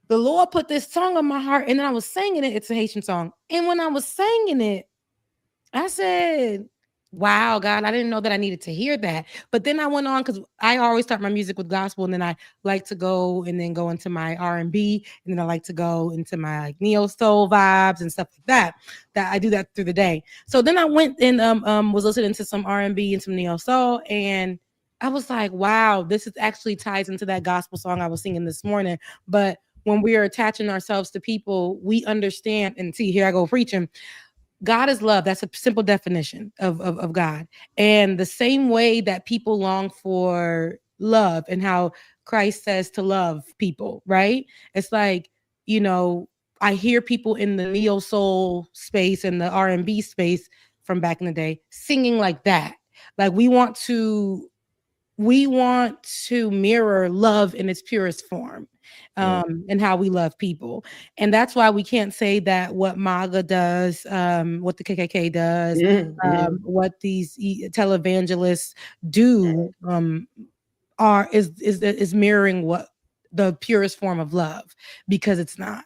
the Lord put this song on my heart, and then I was singing it. It's a Haitian song. And when I was singing it, I said, wow, God, I didn't know that I needed to hear that. But then I went on, because I always start my music with gospel, and then I like to go into my R&B, and then I like to go into my like neo soul vibes and stuff like that. That I do that through the day. So then I went and was listening to some R&B and some neo soul, and I was like, wow, this is actually ties into that gospel song I was singing this morning. But when we are attaching ourselves to people, we understand, and see, here I go preaching. God is love. That's a simple definition of God. And the same way that people long for love and how Christ says to love people, right? It's like, you know, I hear people in the neo soul space and the R&B space from back in the day singing like that. Like we want to mirror love in its purest form. And how we love people. And that's why we can't say that what MAGA does, what the KKK does, what these televangelists do is mirroring what the purest form of love, because it's not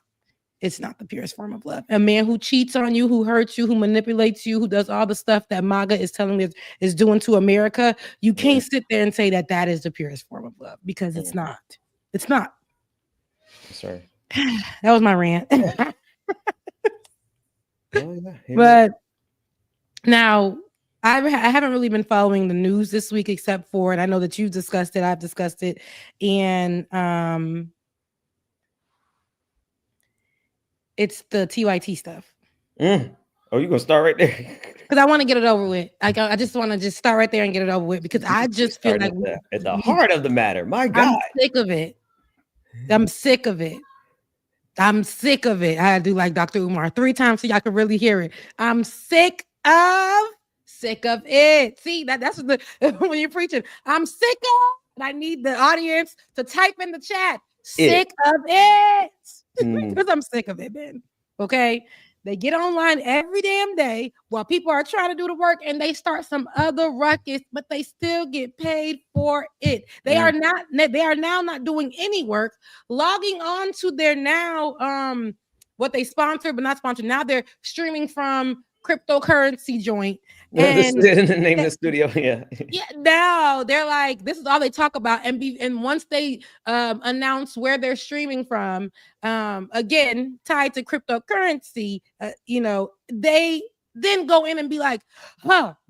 the purest form of love. A man who cheats on you, who hurts you, who manipulates you, who does all the stuff that MAGA is telling us is doing to America, you can't sit there and say that that is the purest form of love, because it's not. It's not. Sorry. That was my rant. But now I haven't really been following the news this week, except for, and I know that you've discussed it, I've discussed it, and it's the TYT stuff. Oh, you gonna start right there? Because I want to get it over with. I just want to start right there and get it over with, because I just feel like at the heart of the matter. My God, I'm sick of it. I'm sick of it. I had to do like Dr. Umar 3 times so y'all can really hear it. I'm sick of it. See, that's what when you're preaching. I'm sick of. I need the audience to type in the chat. Sick of it. Because I'm sick of it, man. Okay. They get online every damn day while people are trying to do the work, and they start some other ruckus, but they still get paid for it. They are now not doing any work, logging on to their now what they sponsor but not sponsored. Now they're streaming from cryptocurrency joint. And the name of the studio, yeah. Now they're like, this is all they talk about, and once they announce where they're streaming from, again tied to cryptocurrency, they then go in and be like,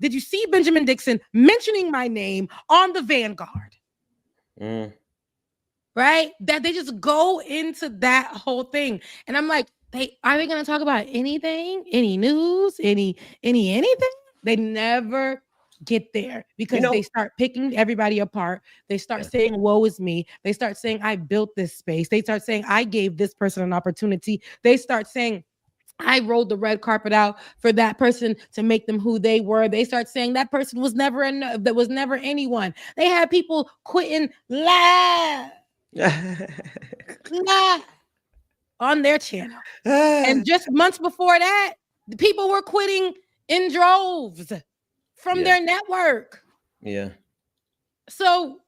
did you see Benjamin Dixon mentioning my name on the Vanguard? Right? That they just go into that whole thing, and I'm like, Are they going to talk about anything, any news, anything? They never get there because they start picking everybody apart. They start saying, woe is me. They start saying, I built this space. They start saying, I gave this person an opportunity. They start saying, I rolled the red carpet out for that person to make them who they were. They start saying that person was never that was never anyone. They had people quitting live on their channel. And just months before that, the people were quitting in droves from their network. Yeah. So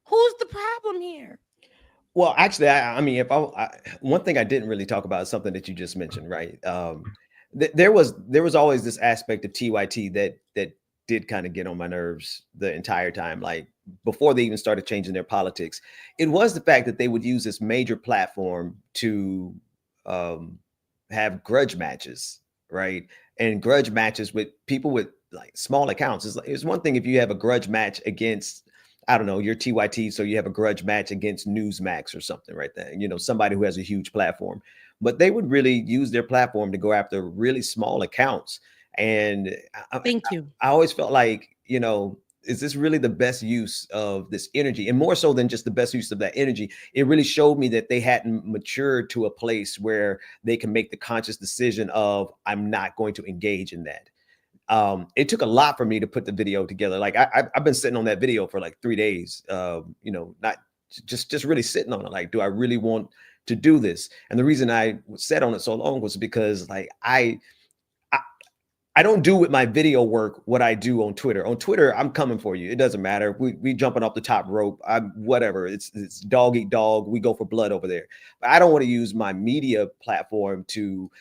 who's the problem here? Well, actually, I mean, if one thing I didn't really talk about is something that you just mentioned, right? There was always this aspect of TYT that did kind of get on my nerves the entire time. Like before they even started changing their politics, it was the fact that they would use this major platform to have grudge matches, right? And grudge matches with people with like small accounts. It's one thing if you have a grudge match against, I don't know, your TYT, so you have a grudge match against Newsmax or something right there, somebody who has a huge platform. But they would really use their platform to go after really small accounts. And thank you. I always felt like, is this really the best use of this energy? And more so than just the best use of that energy, it really showed me that they hadn't matured to a place where they can make the conscious decision of, I'm not going to engage in that. It took a lot for me to put the video together. Like I've been sitting on that video for like 3 days, not just really sitting on it. Like, do I really want to do this? And the reason I sat on it so long was because like, I don't do with my video work what I do on Twitter. On Twitter, I'm coming for you. It doesn't matter. We jumping off the top rope. I'm whatever. It's dog eat dog. We go for blood over there. But I don't want to use my media platform to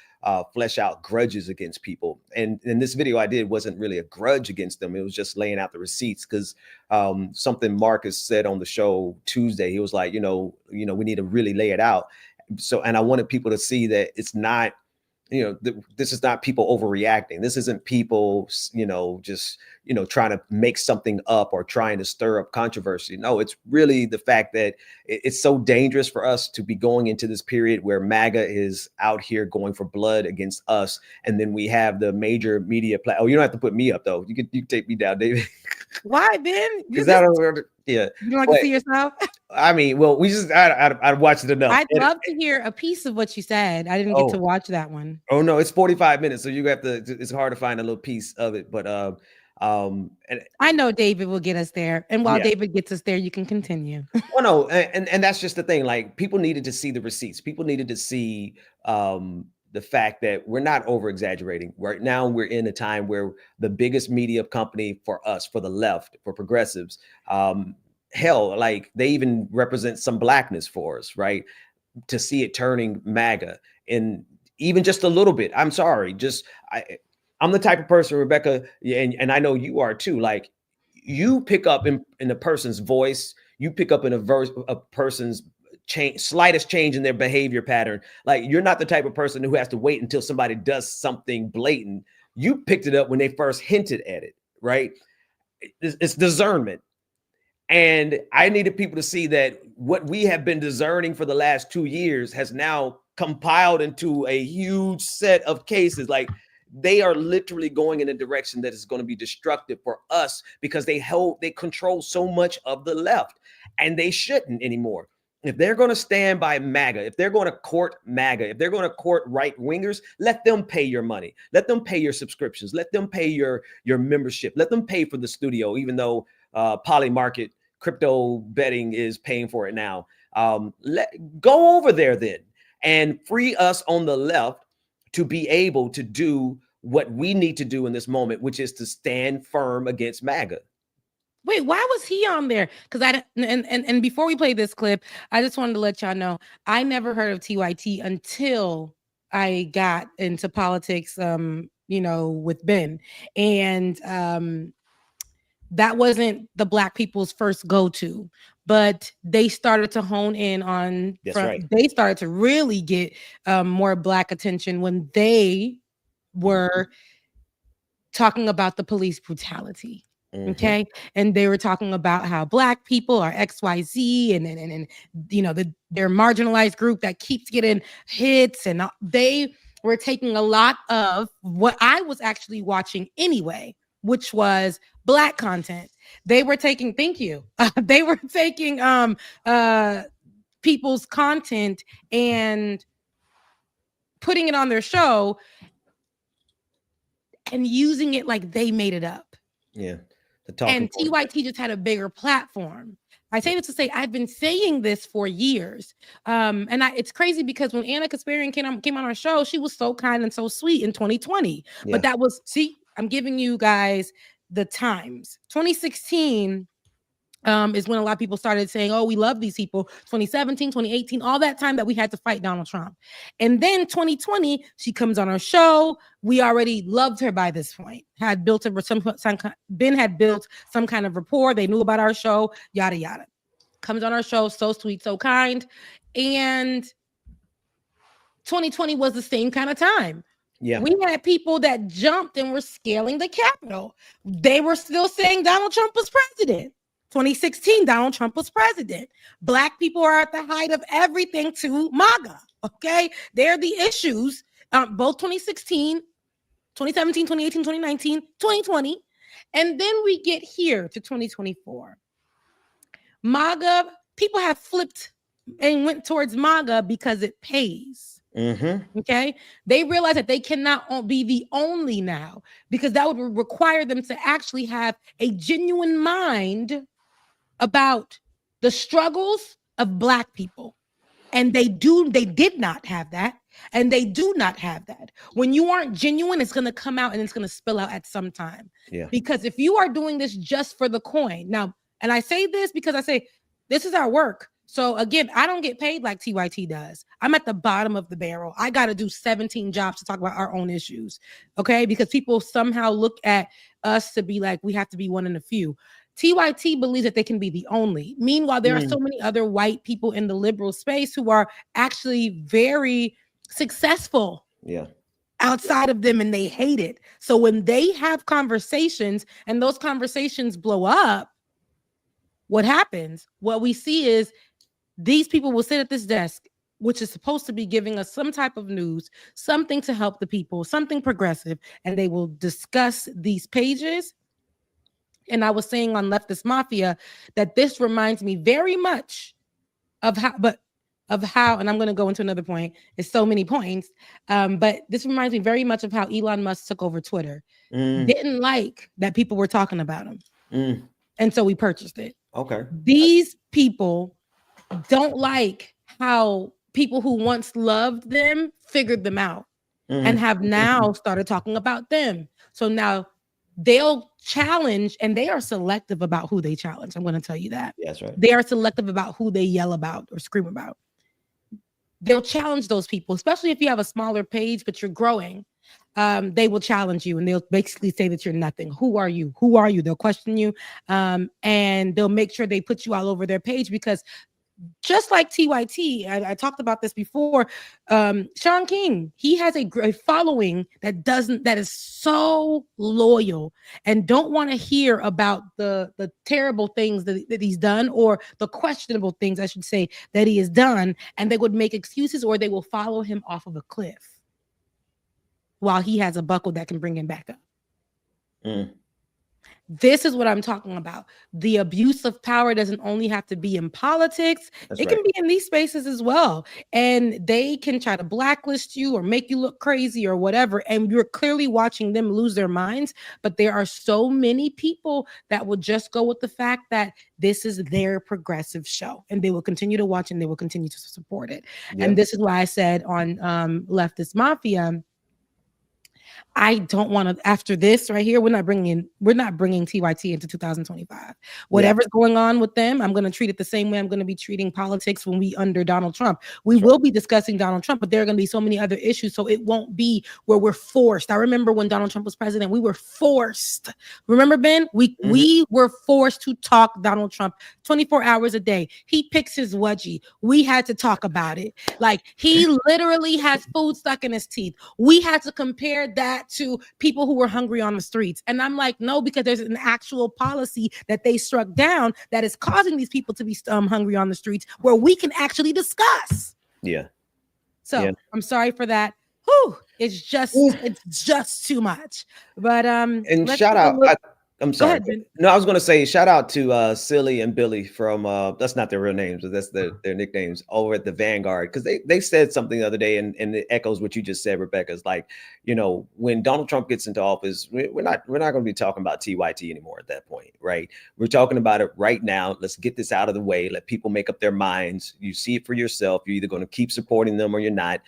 flesh out grudges against people. And this video I did wasn't really a grudge against them. It was just laying out the receipts because something Marcus said on the show Tuesday. He was like, we need to really lay it out. So, and I wanted people to see that it's not, this is not people overreacting. This isn't people, just, trying to make something up or trying to stir up controversy. No, it's really the fact that it's so dangerous for us to be going into this period where MAGA is out here going for blood against us. And then we have the major media. Oh, you don't have to put me up though. You can take me down, David. Why, Ben? Because I don't. Yeah. You like to see yourself? I mean, well, I watched it enough. I'd love to hear a piece of what you said. I didn't get to watch that one. Oh no, it's 45 minutes, so you have to. It's hard to find a little piece of it, but and I know David will get us there, and while David gets us there, you can continue. Well, no, and that's just the thing. Like people needed to see the receipts. People needed to see the fact that we're not over exaggerating. Right now, we're in a time where the biggest media company for us, for the left, for progressives, hell, like they even represent some blackness for us, right? To see it turning MAGA and even just a little bit. I'm sorry, I'm the type of person, Rebecca, and I know you are too. Like you pick up in a person's voice, you pick up in a person's slightest change in their behavior pattern. Like you're not the type of person who has to wait until somebody does something blatant. You picked it up when they first hinted at it, right? It's discernment. And I needed people to see that what we have been discerning for the last 2 years has now compiled into a huge set of cases. Like they are literally going in a direction that is going to be destructive for us because they control so much of the left, and they shouldn't anymore. If they're going to stand by MAGA, if they're going to court MAGA, if they're going to court right wingers, let them pay your money. Let them pay your subscriptions. Let them pay your membership. Let them pay for the studio, even though Polymarket crypto betting is paying for it now. Go over there then and free us on the left to be able to do what we need to do in this moment, which is to stand firm against MAGA. Wait, why was he on there? Because and before we play this clip, I just wanted to let y'all know I never heard of TYT until I got into politics, with Ben. And that wasn't the Black people's first go-to, but they started to hone in on, they started to really get more Black attention when they were talking about the police brutality. Okay. And they were talking about how Black people are XYZ and you know, their marginalized group that keeps getting hits. And they were taking a lot of what I was actually watching anyway, which was Black content. They were taking, thank you. They were taking people's content and putting it on their show and using it like they made it up. Yeah. And TYT just had a bigger platform. I say this to say I've been saying this for years. It's crazy because when Anna Kasparian came on our show, she was so kind and so sweet in 2020. Yeah. But that was, see, I'm giving you guys the times. 2016 is when a lot of people started saying, oh, we love these people. 2017, 2018, all that time that we had to fight Donald Trump. And then 2020, she comes on our show. We already loved her by this point, had built Ben had built some kind of rapport. They knew about our show, yada, yada. Comes on our show, so sweet, so kind. And 2020 was the same kind of time. Yeah. We had people that jumped and were scaling the Capitol. They were still saying Donald Trump was president. 2016, Donald Trump was president. Black people are at the height of everything to MAGA, okay? They're the issues, both 2016, 2017, 2018, 2019, 2020. And then we get here to 2024. MAGA, people have flipped and went towards MAGA because it pays. Okay, they realize that they cannot be the only now because that would require them to actually have a genuine mind about the struggles of Black people. And they did not have that. And they do not have that. When you aren't genuine, it's going to come out and it's going to spill out at some time. Yeah. Because if you are doing this just for the coin now, and I say this because I say this is our work. So again, I don't get paid like TYT does. I'm at the bottom of the barrel. I got to do 17 jobs to talk about our own issues. Okay. Because people somehow look at us to be like, we have to be one in a few. TYT believes that they can be the only. Meanwhile, there are so many other white people in the liberal space who are actually very successful outside of them, and they hate it. So when they have conversations and those conversations blow up, what happens? What we see is these people will sit at this desk, which is supposed to be giving us some type of news, something to help the people, something progressive, and they will discuss these pages. And I was saying on Leftist Mafia that this reminds me very much of how, and I'm going to go into another point. It's so many points, but this reminds me very much of how Elon Musk took over Twitter. Didn't like that people were talking about him, and so we purchased it. Okay. These people don't like how people who once loved them figured them out and have now started talking about them. So now they'll challenge, and they are selective about who they challenge. I'm going to tell you that. That's right. They are selective about who they yell about or scream about. They'll challenge those people, especially if you have a smaller page, but you're growing. They will challenge you and they'll basically say that you're nothing. Who are you? Who are you? They'll question you. And they'll make sure they put you all over their page because just like TYT, I talked about this before. Sean King, he has a following that is so loyal and don't want to hear about the terrible things that he's done, or the questionable things, I should say, that he has done. And they would make excuses, or they will follow him off of a cliff while he has a buckle that can bring him back up. This is what I'm talking about. The abuse of power doesn't only have to be in politics. It can be in these spaces as well. And they can try to blacklist you or make you look crazy or whatever. And you're clearly watching them lose their minds. But there are so many people that will just go with the fact that this is their progressive show. And they will continue to watch and they will continue to support it. Yeah. And this is why I said on Leftist Mafia, I don't want to, after this right here, we're not bringing TYT into 2025. Whatever's going on with them, I'm going to treat it the same way I'm going to be treating politics when we under Donald Trump. We will be discussing Donald Trump, but there are going to be so many other issues. So it won't be where we're forced. I remember when Donald Trump was president, we were forced. Remember, Ben? We were forced to talk Donald Trump 24 hours a day. He picks his wedgie. We had to talk about it. Like, he literally has food stuck in his teeth. We had to compare that that to people who were hungry on the streets. And I'm like, no, because there's an actual policy that they struck down that is causing these people to be hungry on the streets where we can actually discuss. Yeah. So yeah. I'm sorry for that. Whew, it's just too much. But and shout out. I'm sorry. Ahead, no, I was going to say shout out to Silly and Billy from that's not their real names, but that's their nicknames over at the Vanguard, because they said something the other day, and it echoes what you just said, Rebecca. It's like, you know, when Donald Trump gets into office, we're not going to be talking about TYT anymore at that point, right? We're talking about it right now. Let's get this out of the way. Let people make up their minds. You see it for yourself. You're either going to keep supporting them or you're not.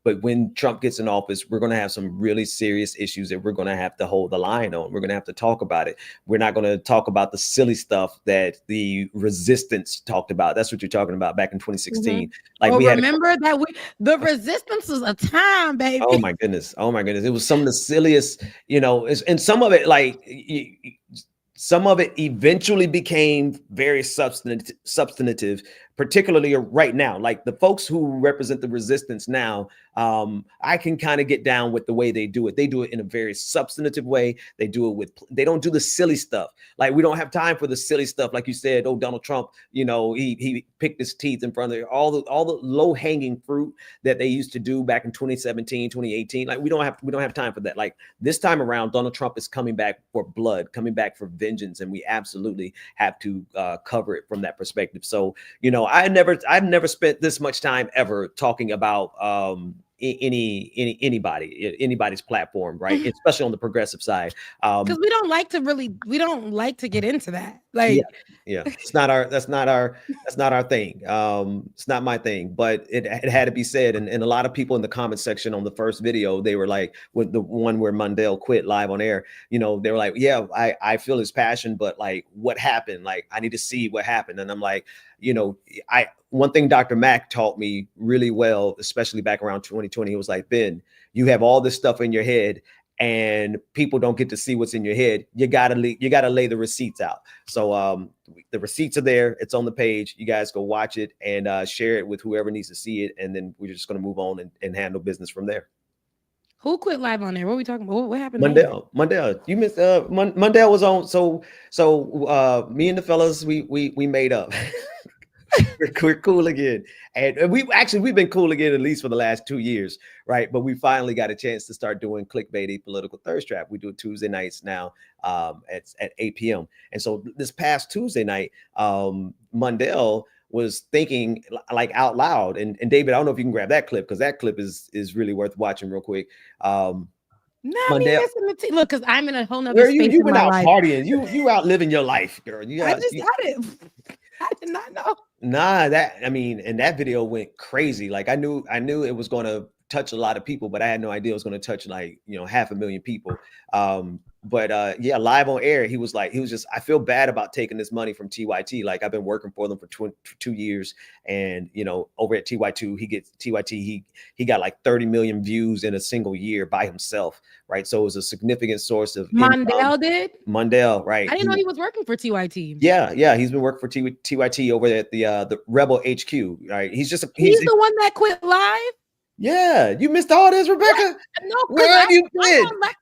But when Trump gets in office, we're going to have some really serious issues that we're going to have to hold the line on. We're going to have to talk about it. We're not going to talk about the silly stuff that the resistance talked about. That's what you're talking about back in 2016. Mm-hmm. Like, we remember that the resistance was a time, baby. Oh my goodness. It was some of the silliest, you know, and some of it, like, some of it eventually became very substantive, particularly right now. Like the folks who represent the resistance now, I can kind of get down with the way they do it. They do it in a very substantive way. They don't do the silly stuff. Like, we don't have time for the silly stuff. Like you said, oh, Donald Trump, you know, he picked his teeth in front of all the low hanging fruit that they used to do back in 2017, 2018. Like, we don't have time for that. Like, this time around, Donald Trump is coming back for blood, coming back for vengeance. And we absolutely have to cover it from that perspective. So, you know, I've never spent this much time ever talking about anybody's platform, right? Especially on the progressive side, because we don't like to get into that. Like, yeah. That's not our thing. It's not my thing, but it had to be said. And a lot of people in the comment section on the first video, they were like, with the one where Mondale quit live on air, you know, they were like, yeah, I feel his passion, but like, what happened? Like, I need to see what happened. And I'm like, you know, one thing Dr. Mack taught me really well, especially back around 2020, he was like, Ben, you have all this stuff in your head and people don't get to see what's in your head. You gotta lay the receipts out. So the receipts are there. It's on the page. You guys go watch it and share it with whoever needs to see it. And then we're just going to move on and handle business from there. Who quit live on there? What are we talking about? What happened? Mondale, you missed. Mondale was on. So me and the fellas, we made up. We're cool again, and we've been cool again at least for the last 2 years, right? But we finally got a chance to start doing clickbaity political thirst trap. We do it Tuesday nights now at 8 p.m. And so this past Tuesday night, Mondale was thinking like out loud, and David, I don't know if you can grab that clip, because that clip is really worth watching real quick. Look, because I'm in a whole nother space. You went out partying. You out living your life, girl. I did not know. Nah, and that video went crazy. Like, I knew it was going to touch a lot of people, but I had no idea it was going to touch, like, you know, 500,000 people. But live on air, he was just, I feel bad about taking this money from TYT. Like, I've been working for them for 2 years, and, you know, over at TYT, he got like 30 million views in a single year by himself, right? So it was a significant source of Mondale did? Mondale, right? I didn't know he was working for TYT. Yeah, he's been working for TYT over at the Rebel HQ, right? He's the one that quit live. Yeah, you missed all this, Rebecca. No, where have you been? I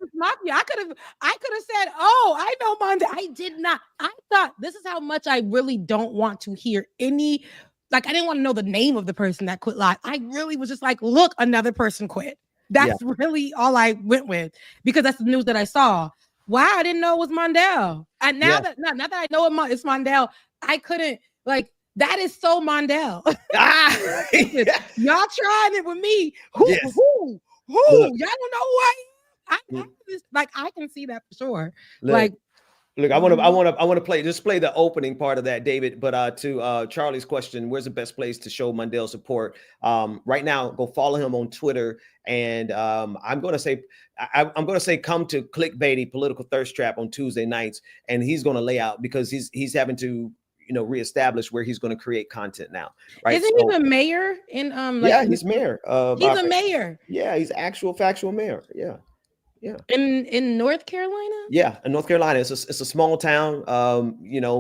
could have said, "Oh, I know Mondale." I did not. I thought, this is how much I really don't want to hear any. Like, I didn't want to know the name of the person that quit live. I really was just like, look, another person quit. That's really all I went with, because that's the news that I saw. Wow, I didn't know it was Mondale. And now that I know it's Mondale, I couldn't, like. That is so Mondale. Y'all trying it with me. Who? Look, y'all don't know what I can see that for sure. Look, I want to play the opening part of that, David. But to Charlie's question, where's the best place to show Mondale support? Right now, go follow him on Twitter, and I'm going to say come to Clickbaity Political Thirst Trap on Tuesday nights, and he's going to lay out, because he's having to, you know, reestablish where he's going to create content now, right? Isn't he the mayor in he's mayor. He's a mayor. Yeah, he's actual factual mayor. Yeah. Yeah. In North Carolina? Yeah, in North Carolina. It's a small town,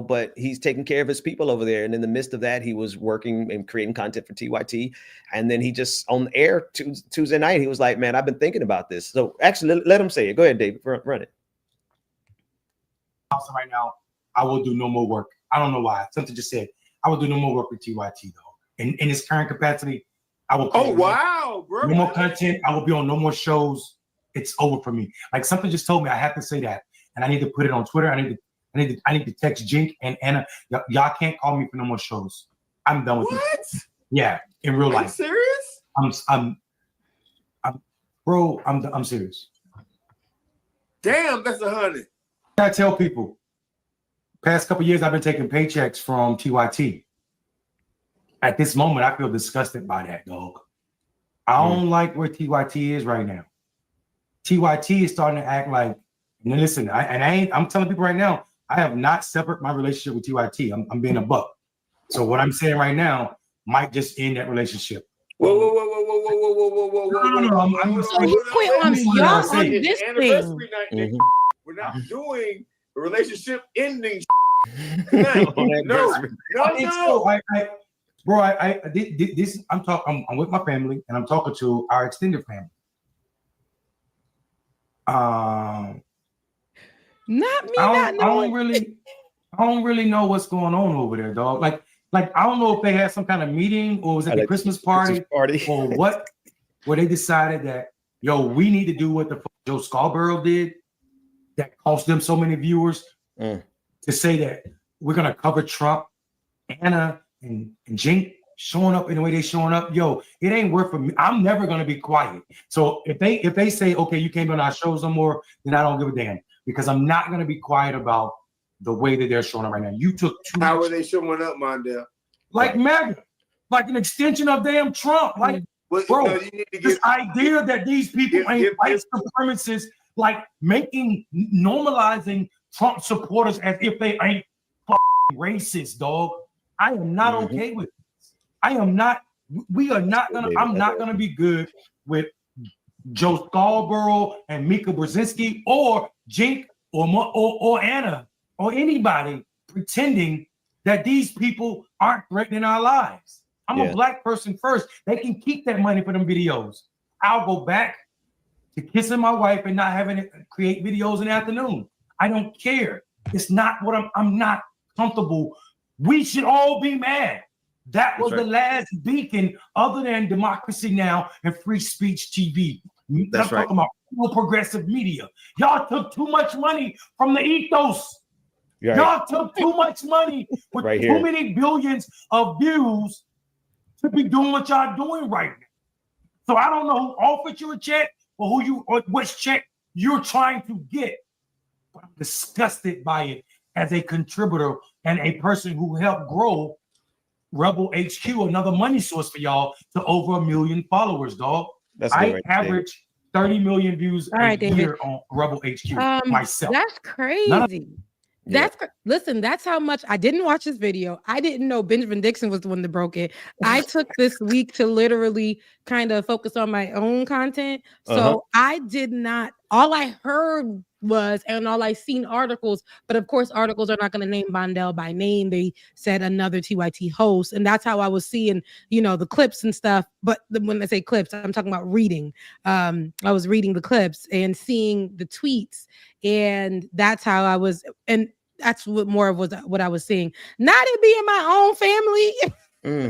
but he's taking care of his people over there. And in the midst of that, he was working and creating content for TYT. And then he just on air Tuesday night, he was like, man, I've been thinking about this. So actually, let him say it. Go ahead, David, run it. Right now, I will do no more work. I don't know why. Something just said, I will do no more work with TYT, though. In his current capacity, I will. Oh, wow, bro. No more content. I will be on no more shows. It's over for me. Like something just told me I have to say that, and I need to put it on Twitter. I need to text Jink and Anna. Y'all can't call me for no more shows. I'm done with it. What? Yeah, in real life. Are you serious? I'm serious. Damn, that's 100. I tell people, past couple years I've been taking paychecks from TYT. At this moment, I feel disgusted by that, dog. I don't like where TYT is right now. TYT is starting to act like, and listen, I'm telling people right now, I have not severed my relationship with TYT. I'm being a buck. So what I'm saying right now might just end that relationship. Whoa. No. So you quit on y'all on this anniversary thing. night. We're not doing a relationship ending tonight. No. I'm with my family and I'm talking to our extended family. Not me. I don't really know what's going on over there, dog. Like I don't know if they had some kind of meeting or was it the Christmas party or what, where they decided that we need to do what the fuck Joe Scarborough did that cost them so many viewers to say that we're gonna cover Trump, Anna and Jink showing up in the way they showing up. It ain't worth for me. I'm never gonna be quiet. So if they say, okay, you can't be on our shows no more, then I don't give a damn because I'm not gonna be quiet about the way that they're showing up right now. You took too How much. are they showing up, Mondale? Like MAGA, like an extension of damn Trump. Like, bro, this idea that these people ain't white supremacists, like normalizing Trump supporters as if they ain't racist, dog. I am not okay with this. I'm not gonna be good with Joe Scarborough and Mika Brzezinski or Jink or Anna or anybody pretending that these people aren't threatening our lives. I'm a black person first. They can keep that money for them videos. I'll go back to kissing my wife and not having to create videos in the afternoon. I don't care. It's not what I'm not comfortable. We should all be mad. That was the last beacon other than Democracy Now! And Free Speech TV. I'm talking about real progressive media. Y'all took too much money from the ethos. Right. Y'all took too much money with too many billions of views to be doing what y'all doing right now. So I don't know who offered you a check or which check you're trying to get. But I'm disgusted by it as a contributor and a person who helped grow Rebel HQ, another money source for y'all, to over 1 million followers, dog. I average 30 million views a year on Rebel HQ myself. That's crazy. Listen, that's how much I didn't watch this video. I didn't know Benjamin Dixon was the one that broke it. I took this week to literally kind of focus on my own content. So I did not, all I heard was, and all I seen articles, but of course, articles are not going to name Mondale by name. They said another TYT host. And that's how I was seeing, the clips and stuff. But when I say clips, I'm talking about reading. I was reading the clips and seeing the tweets. And that's how I was, and that's what more of what I was seeing. Not it being my own family,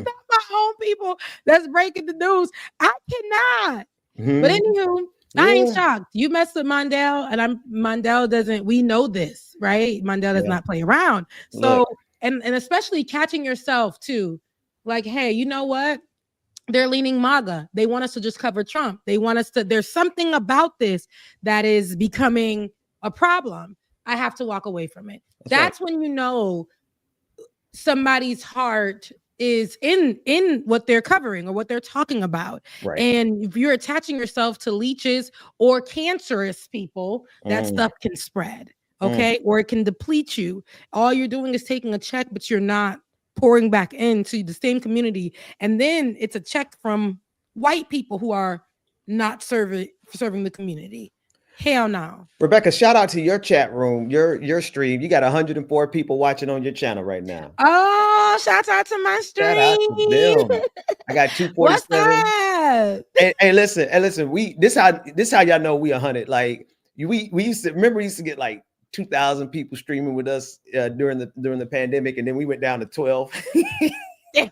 not my own people that's breaking the news. I cannot. But anywho, I ain't shocked. You mess with Mondale, and Mondale doesn't. We know this, right? Mondale does not play around. So, and especially catching yourself too, like, hey, you know what? They're leaning MAGA. They want us to just cover Trump. They want us to. There's something about this that is becoming a problem. I have to walk away from it. That's when you know somebody's heart is in what they're covering or what they're talking about. Right. And if you're attaching yourself to leeches or cancerous people, that stuff can spread. Okay. Or it can deplete you. All you're doing is taking a check, but you're not pouring back into the same community. And then it's a check from white people who are not serving the community. Hell no. Rebecca, shout out to your chat room, your stream. You got 104 people watching on your channel right now. Oh, shout out to my Shout out to stream. them. I got What's 247. up? And listen, this how y'all know we 100. Like we used to remember we used to get like 2,000 people streaming with us during the pandemic, and then we went down to 12. Yes.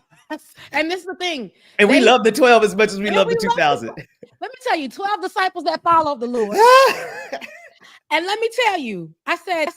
And this is the thing. And we love the 12 as much as we love the 2,000. Let me tell you, 12 disciples that follow the Lord. And let me tell you, I said,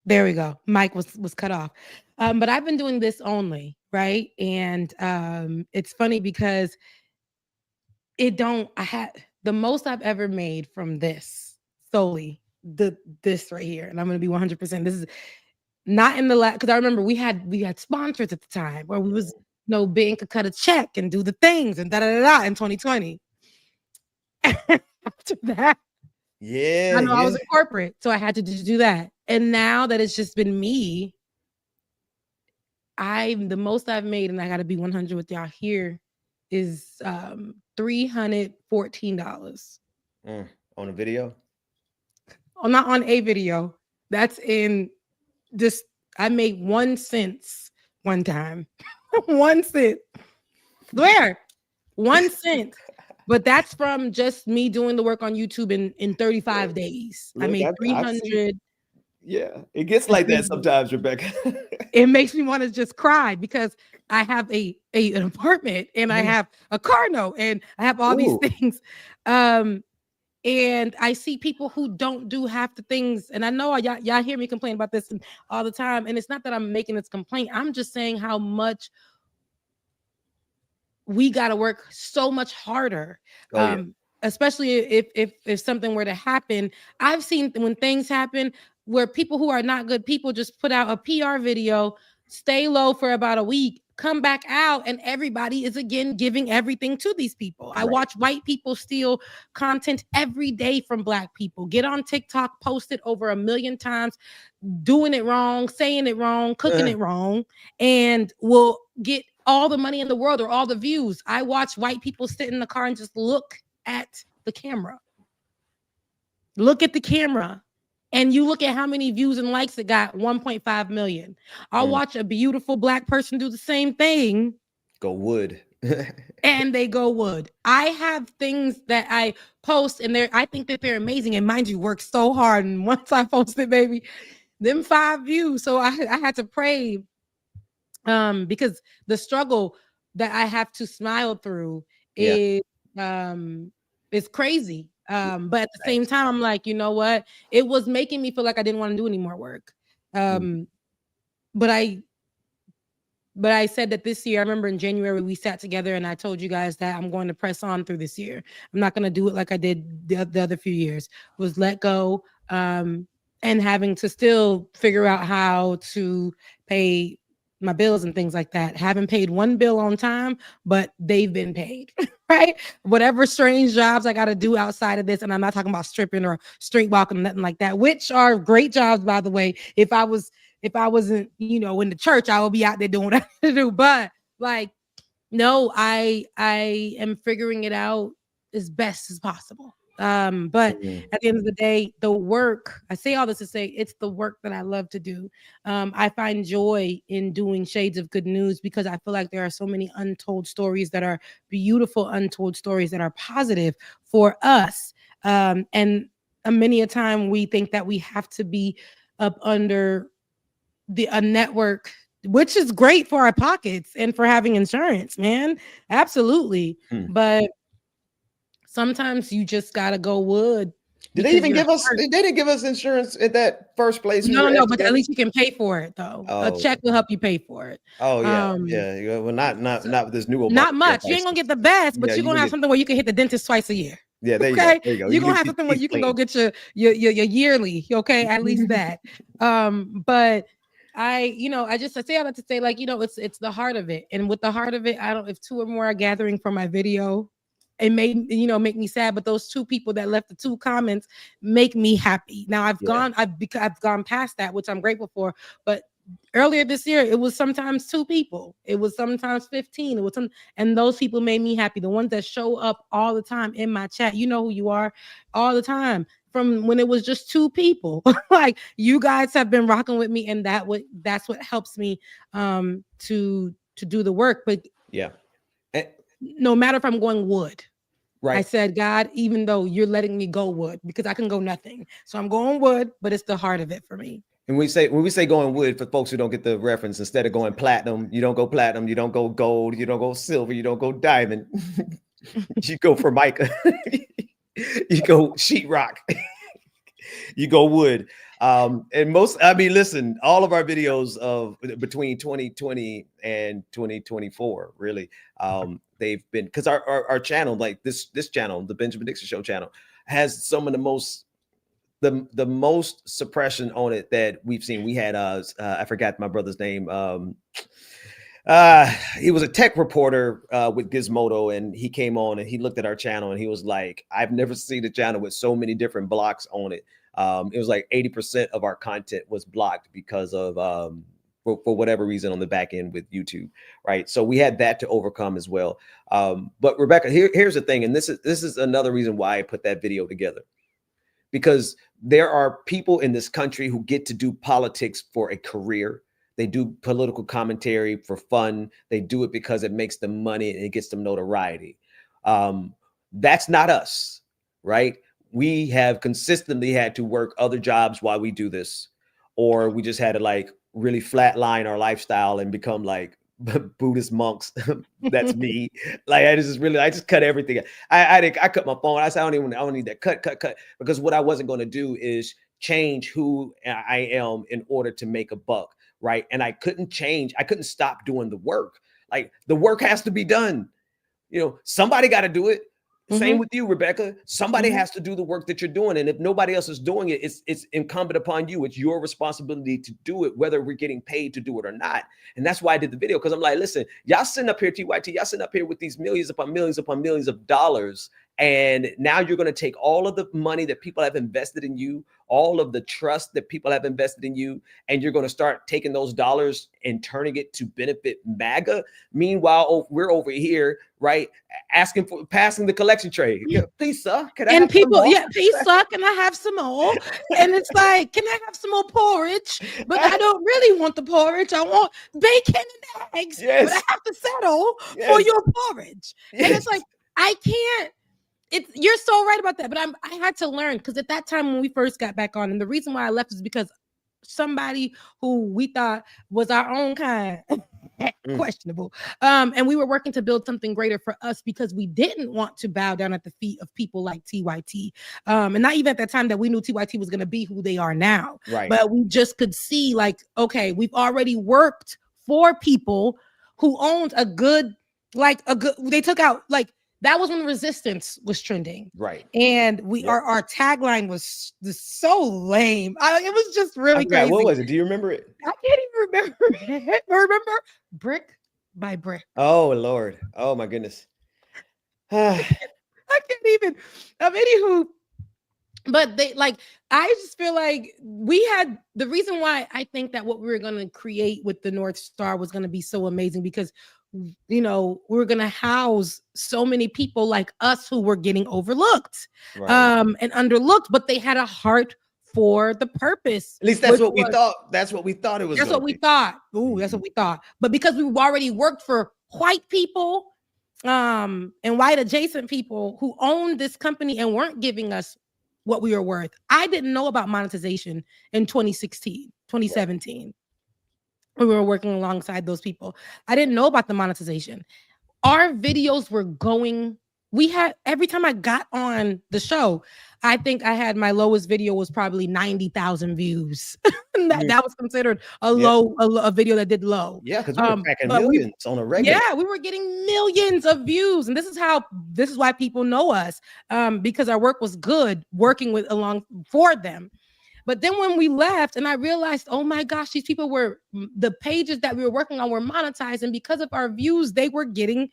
there we go. Mike was cut off. But I've been doing this only, right? And it's funny because I had the most I've ever made from this solely this right here. And I'm gonna be 100%. This is not in the last, because I remember we had sponsors at the time where we was, Ben could cut a check and do the things and da in 2020. After that, yeah, I know I was in corporate, so I had to do that. And now that it's just been me, the most I've made, and I got to be 100 with y'all here, is $314 on a video. Oh, not on a video. That's in just, I made 1 cent one time. 1 cent. Where? 1 cent. But that's from just me doing the work on YouTube in 35 days. Look, I made 300. Yeah, it gets like that sometimes, Rebecca. It makes me want to just cry because I have an apartment and I have a car note and I have all these things. And I see people who don't do half the things. And I know y'all hear me complain about this all the time. And it's not that I'm making this complaint. I'm just saying how much we got to work so much harder. Especially if something were to happen. I've seen when things happen where people who are not good people just put out a PR video, stay low for about a week, come back out, and everybody is again giving everything to these people. I watch white people steal content every day from Black people, get on TikTok, post it over 1 million times, doing it wrong, saying it wrong, cooking it wrong, and will get all the money in the world or all the views. I watch white people sit in the car and just look at the camera. Look at the camera. And you look at how many views and likes it got, 1.5 million. I'll watch a beautiful Black person do the same thing. Go wood. And they go wood. I have things that I post and I think that they're amazing. And mind you, work so hard. And once I post it, baby, them 5 views. So I had to pray because the struggle that I have to smile through is crazy. But at the same time, I'm like, you know what? It was making me feel like I didn't want to do any more work. But I said that this year, I remember in January, we sat together and I told you guys that I'm going to press on through this year. I'm not going to do it like I did the other few years, was let go and having to still figure out how to pay my bills and things like that. Haven't paid 1 bill on time, but they've been paid, right? Whatever strange jobs I got to do outside of this. And I'm not talking about stripping or street walking, nothing like that, which are great jobs, by the way. If I wasn't, in the church, I would be out there doing what I have to do. But like, no, I am figuring it out as best as possible. But at the end of the day, the work, I say all this to say it's the work that I love to do. I find joy in doing Shades of Good News because I feel like there are so many untold stories that are beautiful, untold stories that are positive for us. And many a time we think that we have to be up under a network, which is great for our pockets and for having insurance, man. Absolutely. But sometimes you just gotta go wood. Did they even give us? They didn't give us insurance at that first place. No, but at least you can pay for it though. A check will help you pay for it. Oh yeah, yeah. Well, not with this new. Not much. You ain't gonna get the best, but you're gonna have something where you can hit the dentist twice a year. Yeah, there you go. There you go. You're gonna have something where you can go get your yearly. Okay, at least that. But I say all that to say, like, it's the heart of it. And with the heart of it, if two or more are gathering for my video, it may, make me sad, but those two people that left the 2 comments make me happy. Now I've gone past that, which I'm grateful for. But earlier this year, it was sometimes 2 people. It was sometimes 15. And those people made me happy. The ones that show up all the time in my chat, you know who you are, all the time. From when it was just 2 people, like you guys have been rocking with me, and that's what helps me to do the work. But no matter if I'm going wood, right? I said, God, even though you're letting me go wood, because I can go nothing, so I'm going wood, but it's the heart of it for me. And when we say going wood, for folks who don't get the reference, instead of going platinum, you don't go platinum, you don't go gold, you don't go silver, you don't go diamond, you go Formica. You go sheetrock, you go wood. And listen, all of our videos of between 2020 and 2024, really, they've been, because our channel, like this channel, the Benjamin Dixon Show channel, has some of the most suppression on it that we've seen. We had I forgot my brother's name. He was a tech reporter with Gizmodo, and he came on and he looked at our channel and he was like, I've never seen a channel with so many different blocks on it. It was like 80% of our content was blocked because of for whatever reason on the back end with YouTube, right? So we had that to overcome as well. But Rebecca, here's the thing, and this is another reason why I put that video together, because there are people in this country who get to do politics for a career. They do political commentary for fun. They do it because it makes them money and it gets them notoriety. That's not us, right? We have consistently had to work other jobs while we do this, or we just had to like really flatline our lifestyle and become like Buddhist monks. That's me. Like I just cut everything. I cut my phone. I said I don't need that. Cut, because what I wasn't going to do is change who I am in order to make a buck. Right. And I couldn't stop doing the work. Like the work has to be done. Somebody got to do it. Same with you, Rebecca. Somebody has to do the work that you're doing. And if nobody else is doing it, it's incumbent upon you. It's your responsibility to do it, whether we're getting paid to do it or not. And that's why I did the video, because I'm like, listen, y'all sitting up here, TYT, y'all sitting up here with these millions upon millions of dollars. And now you're going to take all of the money that people have invested in you, all of the trust that people have invested in you, and you're going to start taking those dollars and turning it to benefit MAGA. Meanwhile, we're over here, right, passing the collection tray. Please, sir, can I have some more? Please, sir, can I have some more? And it's like, can I have some more porridge? But I don't really want the porridge. I want bacon and eggs, but I have to settle for your porridge. And it's like, I can't. You're so right about that, but I had to learn, because at that time when we first got back on, and the reason why I left is because somebody who we thought was our own kind, questionable, and we were working to build something greater for us, because we didn't want to bow down at the feet of people like TYT, and not even at that time that we knew TYT was going to be who they are now, right? But we just could see, like, okay, we've already worked for people who owned they took out, like, that was when resistance was trending. Right. And our tagline was so lame. It was just really crazy. What was it? Do you remember it? I can't even remember it. Remember brick by brick. Oh, Lord. Oh, my goodness. I can't even. Anywho, but I just feel like we had the reason why I think that what we were going to create with the North Star was going to be so amazing, because we're going to house so many people like us who were getting overlooked, and underlooked, but they had a heart for the purpose. At least that's what we thought. That's what we thought it was. That's what we thought. Ooh, that's what we thought. But because we've already worked for white people, and white adjacent people who owned this company and weren't giving us what we were worth. I didn't know about monetization in 2016, 2017. Right. We were working alongside those people. I didn't know about the monetization. Our videos were going. Every time I got on the show, I think I had my lowest video was probably 90,000 views. that was considered a video that did low. Yeah, because we were cracking millions on a regular. Yeah, we were getting millions of views, and this is why people know us, because our work was good, working for them. But then when we left and I realized, oh my gosh, these people were, the pages that we were working on were monetized. And because of our views, they were getting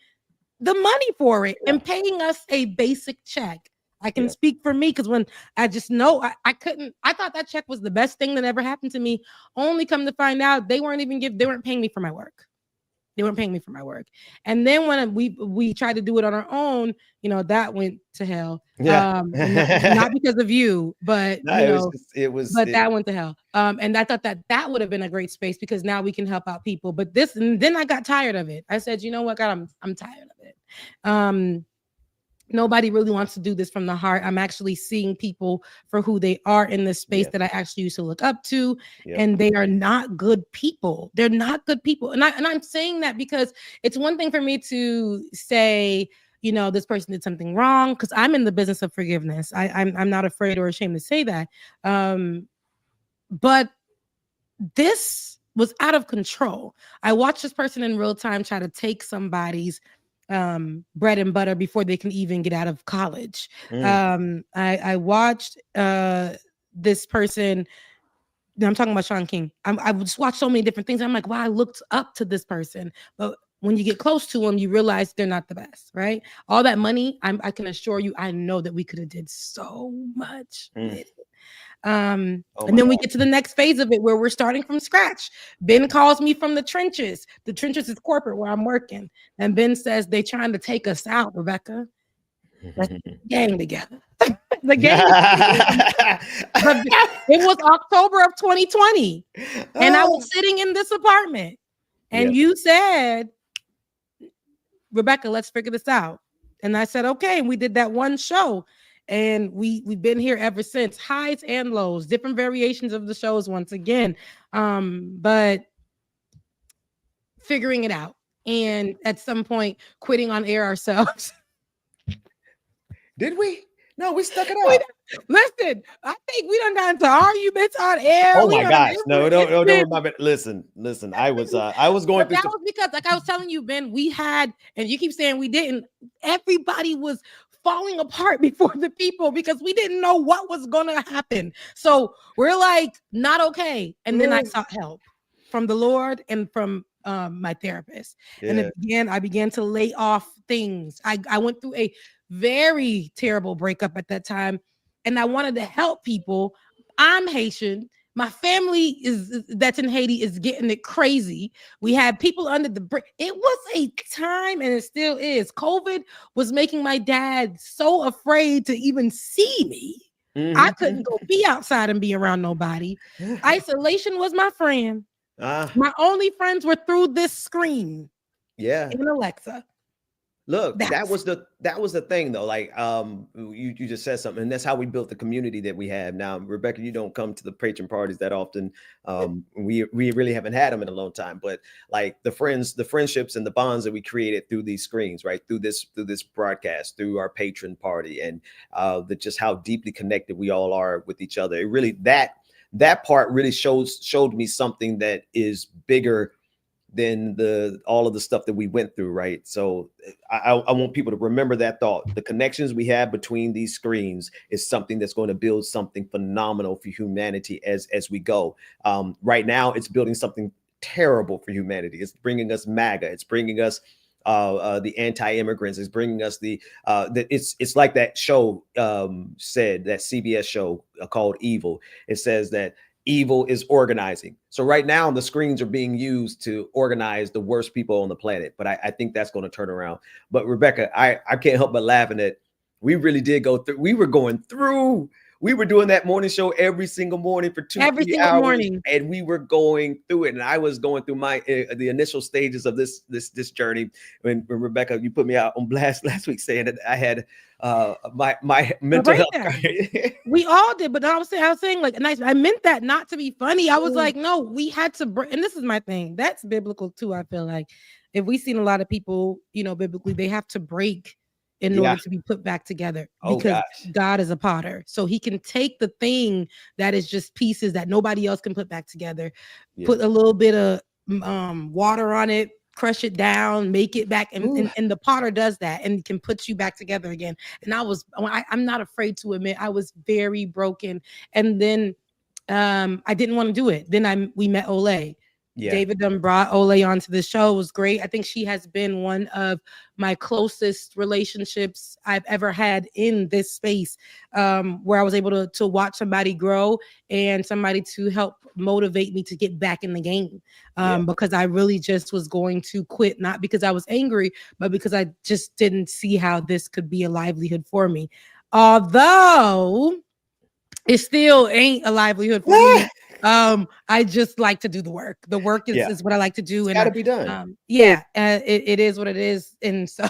the money for it and paying us a basic check. I can speak for me because when I just know I couldn't, I thought that check was the best thing that ever happened to me. Only come to find out they weren't paying me for my work. They weren't paying me for my work. And then when we tried to do it on our own, that went to hell. Not because of you, but no, that went to hell. And I thought that would have been a great space because now we can help out people. But then I got tired of it. I said, you know what, God, I'm tired of it. Nobody really wants to do this from the heart. I'm actually seeing people for who they are in this space that I actually used to look up to, and they are not good people. They're not good people. And I'm saying that because it's one thing for me to say, this person did something wrong, because I'm in the business of forgiveness. I'm not afraid or ashamed to say that. But this was out of control. I watched this person in real time try to take somebody's bread and butter before they can even get out of college. I watched this person. I'm talking about Sean King. I just watched so many different things. I'm like, wow, I looked up to this person. But when you get close to them, you realize they're not the best, right? All that money, I can assure you, I know that we could have did so much with it. And then we get to the next phase of it where we're starting from scratch. Ben calls me from the trenches. The trenches is corporate where I'm working. And Ben says, they trying to take us out, Rebecca. Let's gang together. The gang. It was October of 2020. And I was sitting in this apartment. And you said, Rebecca, let's figure this out. And I said, okay. And we did that one show. And we've been here ever since, highs and lows, different variations of the shows once again, but figuring it out. And at some point, quitting on air ourselves. Did we? No, we stuck it out. Listen, I think we done got into arguments on air. Oh my gosh. No, don't remember. Listen. I was going through. That was because, like I was telling you, Ben, we had, and you keep saying we didn't, everybody was falling apart before the people because we didn't know what was gonna happen. So we're like, not okay. And then I sought help from the Lord and from my therapist. And I began to lay off things. I went through a very terrible breakup at that time, and I wanted to help people. I'm Haitian. My family that's in Haiti is getting it crazy. We had people under the bridge. It was a time, and it still is. COVID was making my dad so afraid to even see me. I couldn't go be outside and be around nobody. Isolation was my friend. My only friends were through this screen. And Alexa. Look, that was the thing though. Like you just said something, and that's how we built the community that we have now. Rebecca, you don't come to the patron parties that often. We really haven't had them in a long time. But like the friendships and the bonds that we created through these screens, right? Through this broadcast, through our patron party, and just how deeply connected we all are with each other. It really that part really showed me something that is bigger than all of the stuff that we went through, right? So I want people to remember that thought. The connections we have between these screens is something that's going to build something phenomenal for humanity as we go. Right now, it's building something terrible for humanity. It's bringing us MAGA. It's bringing us the anti-immigrants. It's bringing us it's like that show said, that CBS show called Evil. It says that evil is organizing. So right now the screens are being used to organize the worst people on the planet. But I think that's going to turn around. But Rebecca, I can't help but laughing at, we really did go through. We were doing that morning show every single morning for 2-3 hours, morning. And we were going through it. And I was going through the initial stages of this journey. When Rebecca, you put me out on blast last week saying that I had my mental health. We all did, but I was saying like, nice. I meant that not to be funny. I was like, no, we had to break. And this is my thing. That's biblical too. I feel like if we've seen a lot of people, biblically, they have to break in order to be put back together, because God is a potter. So he can take the thing that is just pieces that nobody else can put back together, put a little bit of water on it, crush it down, make it back. And the potter does that and can put you back together again. And I'm not afraid to admit I was very broken. And then I didn't want to do it. Then we met Olay. Yeah. David done brought Olay onto the show. It was great. I think she has been one of my closest relationships I've ever had in this space, where I was able to watch somebody grow and somebody to help motivate me to get back in the game, because I really just was going to quit, not because I was angry, but because I just didn't see how this could be a livelihood for me. Although it still ain't a livelihood for me. I just like to do the work. The work is what I like to do. It's gotta be done. It is what it is. And so,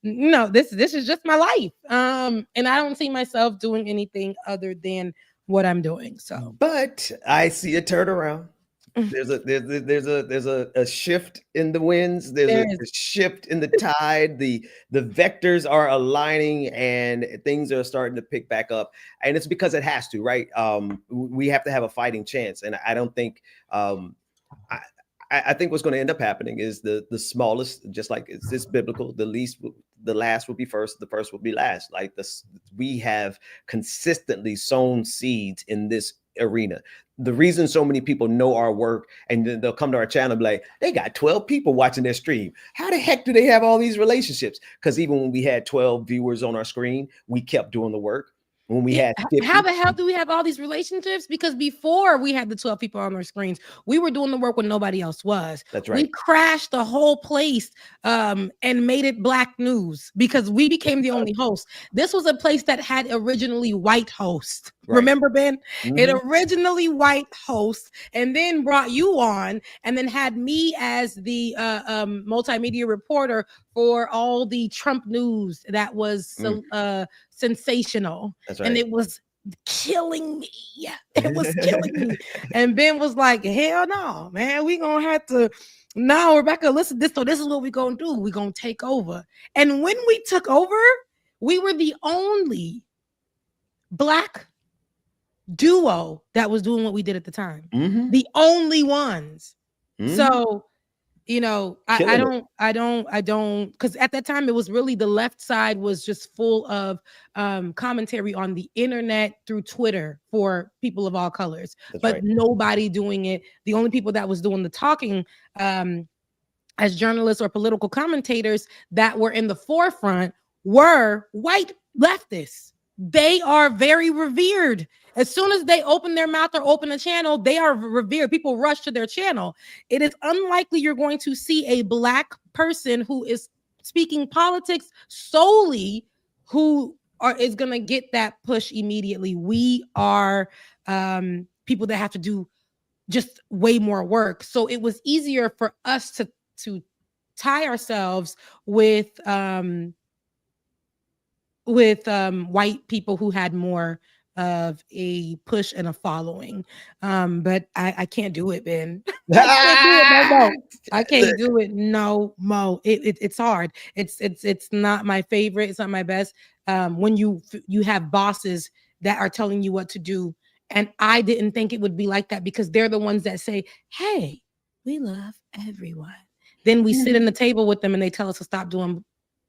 this is just my life. And I don't see myself doing anything other than what I'm doing. So, but I see a turnaround. There's a shift in the winds. There's a shift in the tide. The vectors are aligning and things are starting to pick back up. And it's because it has to, right? We have to have a fighting chance. And I don't think I think what's going to end up happening is the smallest, just like it's biblical, the last will be first, the first will be last. Like this, we have consistently sown seeds in this arena. The reason so many people know our work and then they'll come to our channel and be like, they got 12 people watching their stream. How the heck do they have all these relationships? Because even when we had 12 viewers on our screen, we kept doing the work. When we had 50, how the hell do we have all these relationships? Because before we had the 12 people on our screens, we were doing the work when nobody else was. That's right. We crashed the whole place and made it black news because we became the only host. This was a place that had originally white hosts. Right. Remember, Ben? Mm-hmm. It originally white host and then brought you on and then had me as the multimedia reporter for all the Trump news that was sensational. That's right. And it was killing me. It was killing me. And Ben was like, hell no, man, we gonna have to. Now, Rebecca, listen, this is what we're gonna do. We're gonna take over. And when we took over, we were the only Black duo that was doing what we did at the time. Mm-hmm. The only ones. Mm-hmm. So, I don't, because at that time it was really the left side was just full of commentary on the internet through Twitter for people of all colors. That's but right. Nobody doing it. The only people that was doing the talking as journalists or political commentators that were in the forefront were white leftists. They are very revered. As soon as they open their mouth or open a channel, they are revered. People rush to their channel. It is unlikely you're going to see a Black person who is speaking politics solely is going to get that push immediately. We are people that have to do just way more work. So it was easier for us to tie ourselves with white people who had more of a push and a following. But I can't do it, Ben. I can't do it no more. It's hard. It's not my favorite. It's not my best. When you have bosses that are telling you what to do. And I didn't think it would be like that because they're the ones that say, hey, we love everyone. Then we sit in the table with them and they tell us to stop doing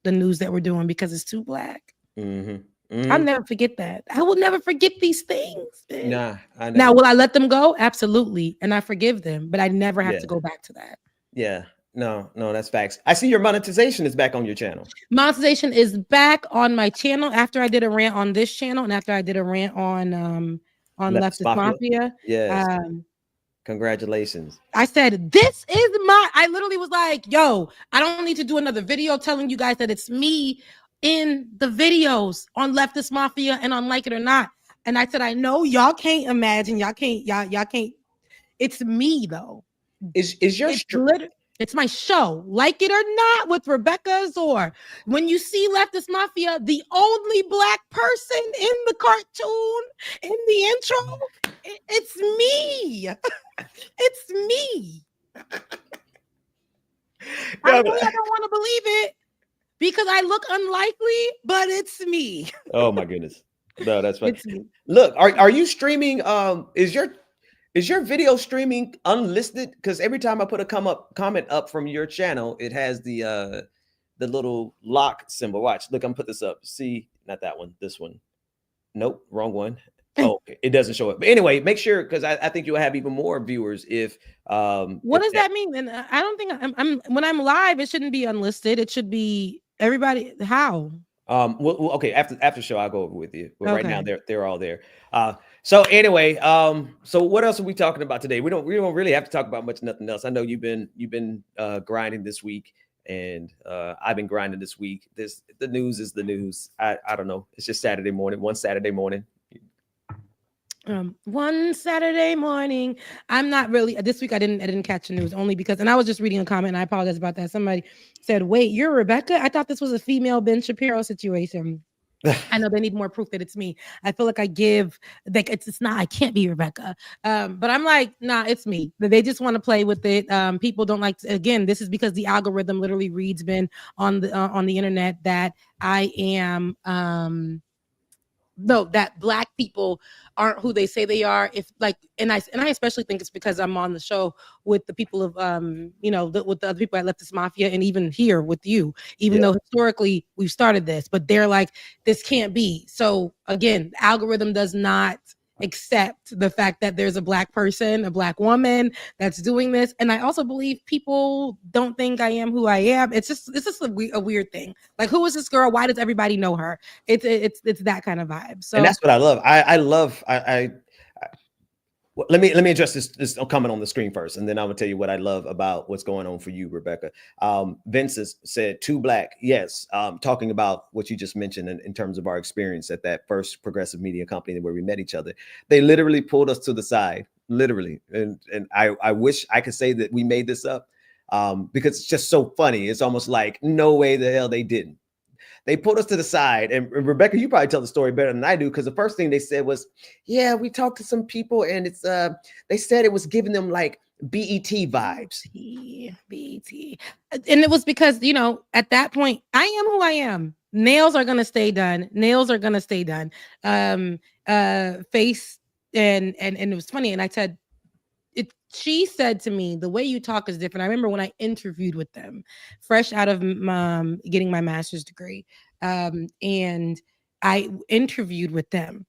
the news that we're doing because it's too Black. Mm-hmm. Mm-hmm. I'll never forget that. I will never forget these things. Man. Nah, I know. Now, will I let them go? Absolutely. And I forgive them, but I never have to go back to that. Yeah. No, that's facts. I see your monetization is back on your channel. Monetization is back on my channel after I did a rant on this channel and after I did a rant on Leftist Mafia. Yes. Congratulations. I said, I literally was like, yo, I don't need to do another video telling you guys that it's me in the videos on Leftist Mafia and on Like It or Not. And I said, I know y'all can't imagine, y'all can't. It's me though. It's my show, Like It or Not with Rebecca Azor. When you see Leftist Mafia, the only Black person in the cartoon, in the intro, it's me. It's me. I know I don't want to believe it because I look unlikely, but it's me. Oh my goodness. No, that's funny. Look, are you streaming? Is your video streaming unlisted? Because every time I put a comment up from your channel, it has the little lock symbol. Watch, look, I'm gonna put this up. See, not that one, this one. Nope, wrong one. Oh, okay. It doesn't show up. But anyway, make sure, because I think you'll have even more viewers if What does that mean? And I don't think I'm when I'm live, it shouldn't be unlisted. It should be everybody. How? Well, okay, after show I'll go over with you. But right now Okay. they're all there. So anyway, so what else are we talking about today? We don't really have to talk about nothing else. I know you've been grinding this week, and I've been grinding this week. The news is the news. I don't know. It's just Saturday morning, one Saturday morning. One Saturday morning. I'm not really this week. I didn't catch the news only because, and I was just reading a comment, and I apologize about that. Somebody said, "Wait, you're Rebecca? I thought this was a female Ben Shapiro situation." I know they need more proof that it's me. I feel like I give like it's not. I can't be Rebecca. But I'm like, nah, it's me. They just want to play with it. People don't like. Again, this is because the algorithm literally reads Ben on the internet that I am. No, that Black people aren't who they say they are. If like, and I especially think it's because I'm on the show with the people of with the other people at Leftist Mafia, and even here with you, even though historically we've started this, but they're like, this can't be. So again, the algorithm does not accept the fact that there's a Black person, a Black woman that's doing this. And I also believe people don't think I am who I am. It's just a weird thing. Like, who is this girl? Why does everybody know her? It's that kind of vibe. So, and that's what I love. Well, let me address this comment on the screen first, and then I'm gonna tell you what I love about what's going on for you, Rebecca. Vince said too Black. Yes, talking about what you just mentioned in terms of our experience at that first progressive media company where we met each other. They literally pulled us to the side, literally, and I wish I could say that we made this up, because it's just so funny. It's almost like no way the hell they didn't. They pulled us to the side, and Rebecca, you probably tell the story better than I do, because the first thing they said was, "Yeah, we talked to some people, and it's they said it was giving them like BET vibes." BET, and it was because at that point, I am who I am. Nails are gonna stay done. Nails are gonna stay done. Face and it was funny, and I said. She said to me, the way you talk is different. I remember when I interviewed with them, fresh out of getting my master's degree, and I interviewed with them,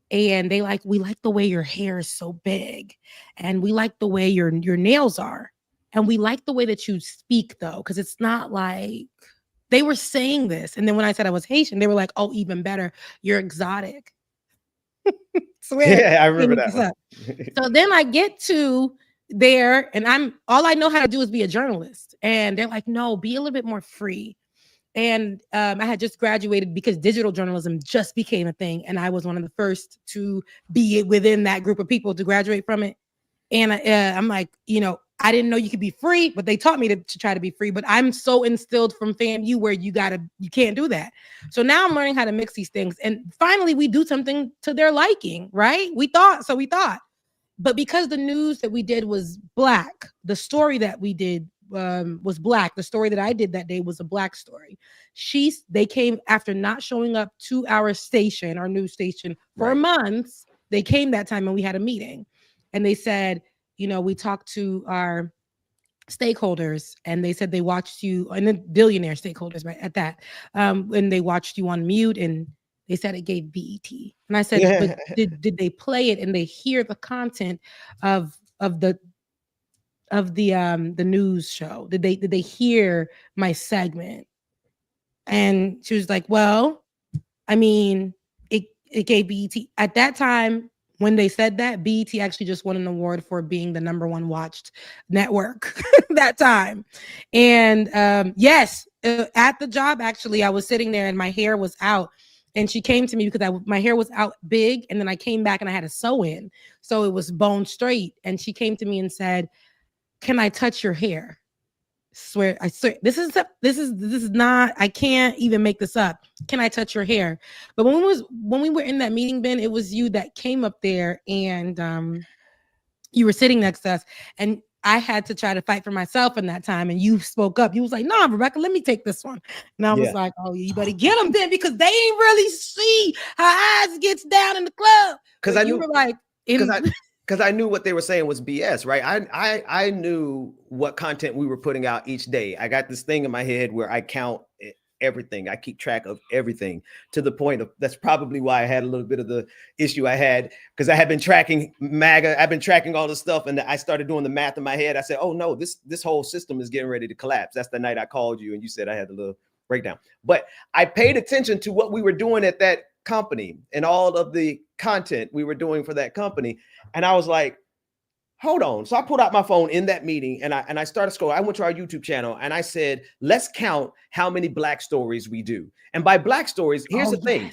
and we like the way your hair is so big, and we like the way your nails are, and we like the way that you speak, though, because it's not like they were saying this. And then when I said I was Haitian, they were like, "Oh, even better, you're exotic." Swear. Yeah, I remember that one. So then I get to there, and all I know how to do is be a journalist. And they're like, "No, be a little bit more free." And I had just graduated because digital journalism just became a thing. And I was one of the first to be within that group of people to graduate from it. And I'm like, I didn't know you could be free, but they taught me to try to be free. But I'm so instilled from FAMU where you can't do that. So now I'm learning how to mix these things. And finally, we do something to their liking, right? We thought. But because the news that we did was Black, the story that we did was Black. The story that I did that day was a Black story. They came after not showing up to our station, our news station, for months. They came that time, and we had a meeting. And they said, we talked to our stakeholders, and they said they watched you, and the billionaire stakeholders, right, at that, and they watched you on mute, and they said it gave BET. And I said, but did they play it and they hear the content of the news show? Did they hear my segment? And she was like, well, I mean, it gave BET at that time. When they said that, BET actually just won an award for being the #1 watched network that time. And yes, at the job, actually, I was sitting there and my hair was out. And she came to me because my hair was out big. And then I came back and I had a sew in. So it was bone straight. And she came to me and said, "Can I touch your hair?" I swear, this is not, I can't even make this up. "Can I touch your hair?" But when we were in that meeting, Ben, it was you that came up there, and you were sitting next to us, and I had to try to fight for myself in that time. And you spoke up. You was like, "No, Rebecca, let me take this one." And I was like, "Oh, you better get them then, because they ain't really see how eyes gets down in the club." Because you were like, because I knew what they were saying was BS, right? I knew what content we were putting out each day. I got this thing in my head where I count everything. I keep track of everything to the point of that's probably why I had a little bit of the issue I had because I had been tracking MAGA. I've been tracking all this stuff, and I started doing the math in my head. I said, "Oh no, this whole system is getting ready to collapse." That's the night I called you, and you said I had a little breakdown. But I paid attention to what we were doing at that company and all of the content we were doing for that company, and I was like, hold on. So I pulled out my phone in that meeting and I started scrolling. I went to our YouTube channel and I said, let's count how many Black stories we do. And by Black stories, here's the thing.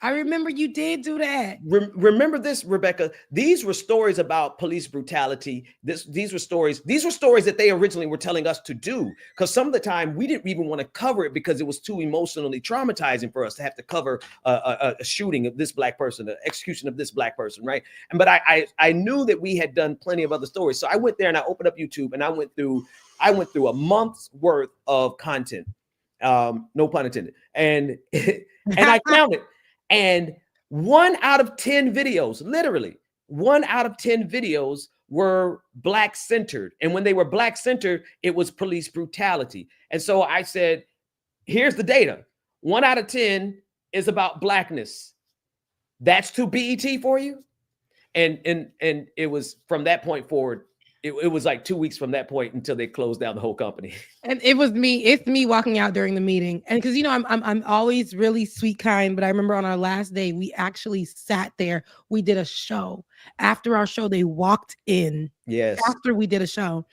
I remember you did do that. Remember this, Rebecca. These were stories about police brutality. These were stories that they originally were telling us to do. Because some of the time we didn't even want to cover it because it was too emotionally traumatizing for us to have to cover a shooting of this Black person, the execution of this Black person, right? But I knew that we had done plenty of other stories. So I went there and I opened up YouTube and I went through a month's worth of content. No pun intended. And I counted. And 1 out of 10 videos, literally 1 out of 10 videos were Black centered. And when they were Black centered, it was police brutality. And so I said, here's the data. 1 out of 10 is about Blackness. That's to BET for you. And it was from that point forward. It was like 2 weeks from that point until they closed down the whole company. And it's me walking out during the meeting. And because I'm always really sweet, kind, but I remember on our last day, we actually sat there. We did a show. After our show, they walked in. Yes. After we did a show.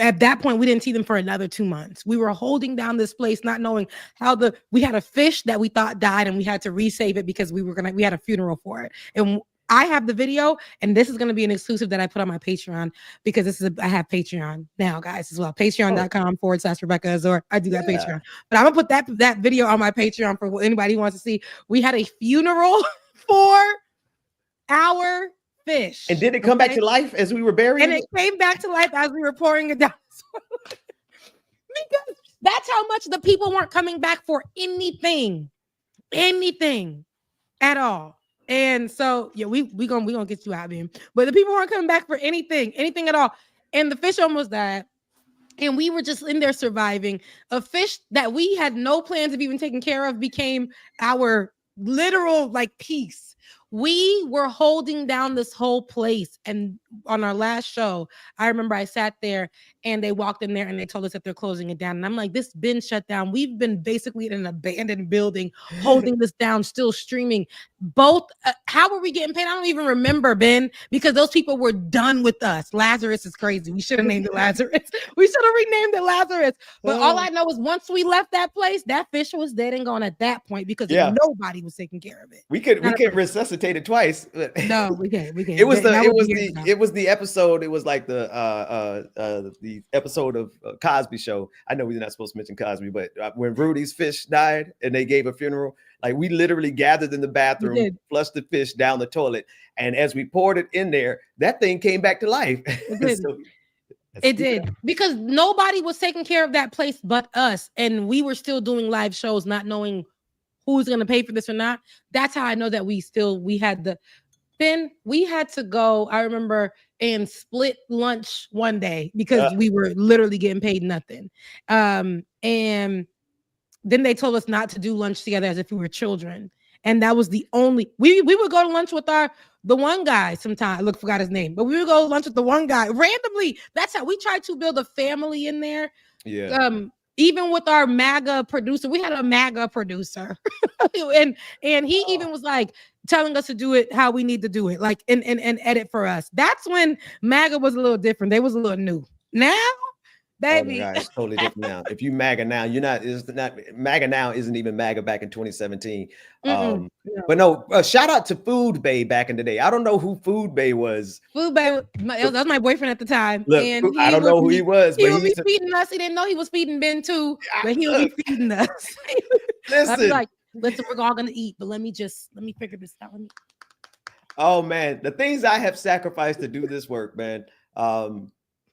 At that point, we didn't see them for another 2 months. We were holding down this place, not knowing how we had a fish that we thought died and we had to resave it because we had a funeral for it. And I have the video, and this is going to be an exclusive that I put on my Patreon because I have Patreon now, guys, as well. Patreon.com/Rebecca Azor. I do that Patreon. But I'm going to put that video on my Patreon for anybody who wants to see. We had a funeral for our fish. And did it come back to life as we were burying it? And it came back to life as we were pouring it down. Because that's how much the people weren't coming back for anything at all. And so, yeah, we gonna get you out, man. But the people weren't coming back for anything at all. And the fish almost died. And we were just in there surviving. A fish that we had no plans of even taking care of became our literal peace. We were holding down this whole place. And on our last show, I remember I sat there and they walked in there and they told us that they're closing it down. And I'm like, this been shut down. We've been basically in an abandoned building, holding this down, still streaming. Both, how were we getting paid? I don't even remember, Ben, because those people were done with us. Lazarus is crazy. We should have named it Lazarus. We should have renamed it Lazarus. But all I know is once we left that place, that fish was dead and gone at that point because nobody was taking care of it. We could resuscitate it twice. No, we can't. It was the episode. It was like the episode of Cosby Show. I know we're not supposed to mention Cosby, but when Rudy's fish died and they gave a funeral, we literally gathered in the bathroom, flushed the fish down the toilet, and as we poured it in there, that thing came back to life. It did. It did, because nobody was taking care of that place but us, and we were still doing live shows, not knowing who's going to pay for this or not. That's how I know that we had to go, I remember, and split lunch one day because we were literally getting paid nothing. And then they told us not to do lunch together as if we were children. And that was the only, we would go to lunch with the one guy sometime. I forgot his name, but we would go to lunch with the one guy randomly. That's how we tried to build a family in there. Yeah. Even with our MAGA producer, we had a MAGA producer, and he even was telling us to do it how we need to do it, and edit for us. That's when MAGA was a little different. They was a little new. Now, baby, it's totally different now. If you MAGA now, you're not. It's not MAGA now. Isn't even MAGA back in 2017. But no, shout out to Food Bay back in the day. I don't know who Food Bay was. Food Bay, that was my boyfriend at the time. Look, and I don't know who he was, but he would be feeding us. He didn't know he was feeding Ben too, but he would be feeding us. I'd be like, listen, we're all gonna eat, but let me figure this out. Oh man, the things I have sacrificed to do this work, man.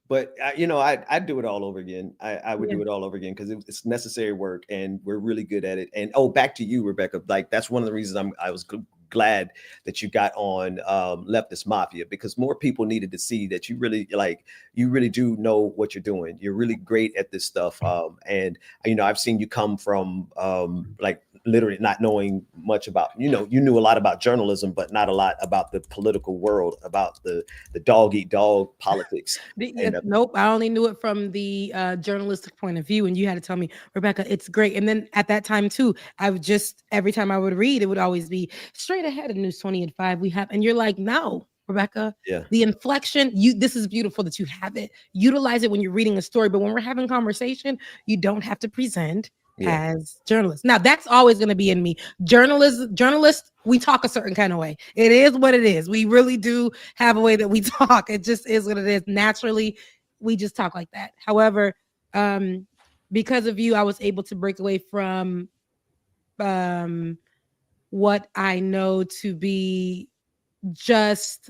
But I'd do it all over again. I would do it all over again because it's necessary work, and we're really good at it. And back to you, Rebecca. That's one of the reasons I was glad that you got on Leftist Mafia, because more people needed to see that you really do know what you're doing. You're really great at this stuff. And I've seen you come from like literally not knowing much about, you knew a lot about journalism, but not a lot about the political world, about the dog eat dog politics. Nope, I only knew it from the journalistic point of view, and you had to tell me, Rebecca, it's great. And then at that time too, I would just, every time I would read, it would always be straight ahead of News 20 at 5. We have, and you're like, no, Rebecca, the inflection, this is beautiful that you have it. Utilize it when you're reading a story, but when we're having conversation, you don't have to present as journalists. Now that's always going to be in me. Journalists, we talk a certain kind of way. It is what it is. We really do have a way that we talk. It just is what it is. Naturally, we just talk like that. However, because of you, I was able to break away from what I know to be just